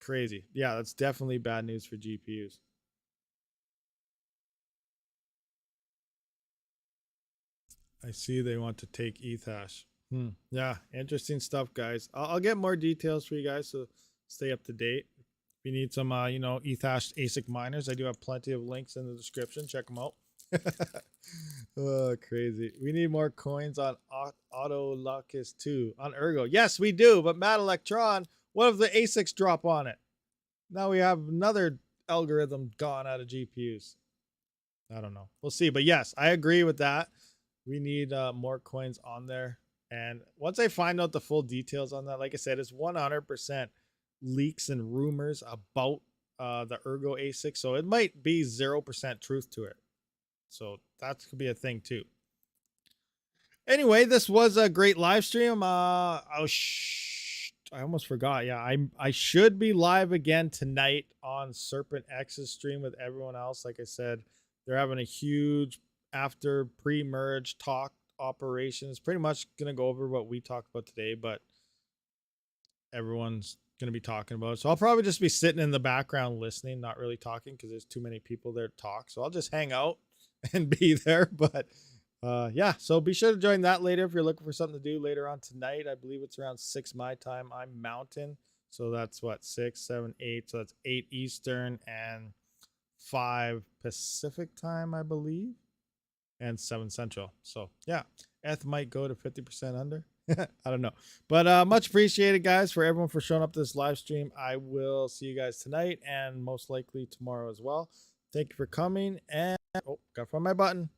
Crazy. Yeah, that's definitely bad news for GPUs. I see they want to take Ethash. Yeah, interesting stuff, guys. I'll get more details for you guys, so stay up to date. If you need some, Ethash ASIC miners, I do have plenty of links in the description. Check them out. Oh, crazy. We need more coins on Autolocus too, on Ergo. Yes, we do, but Mad Electron, what if the ASICs drop on it? Now we have another algorithm gone out of GPUs. I don't know. We'll see. But yes, I agree with that. We need more coins on there. And once I find out the full details on that, like I said, it's 100% leaks and rumors about the Ergo ASIC. So it might be 0% truth to it. So that could be a thing too. Anyway, this was a great live stream. I almost forgot. Yeah, I should be live again tonight on Serpent X's stream with everyone else. Like I said, they're having a huge after pre-merge talk operations. Pretty much gonna go over what we talked about today, but everyone's gonna be talking about it. So I'll probably just be sitting in the background listening, not really talking because there's too many people there to talk. So I'll just hang out and be there. But yeah, so be sure to join that later if you're looking for something to do later on tonight. I believe it's around 6 my time. I'm Mountain, so that's what, 6, 7, 8. So that's 8 Eastern and 5 Pacific time, I believe, and 7 Central. So yeah, Eth might go to 50% under. I don't know, but much appreciated, guys, for everyone for showing up to this live stream. I will see you guys tonight and most likely tomorrow as well. Thank you for coming, and oh, gotta find my button.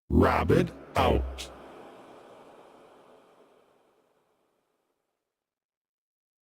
Rabid out.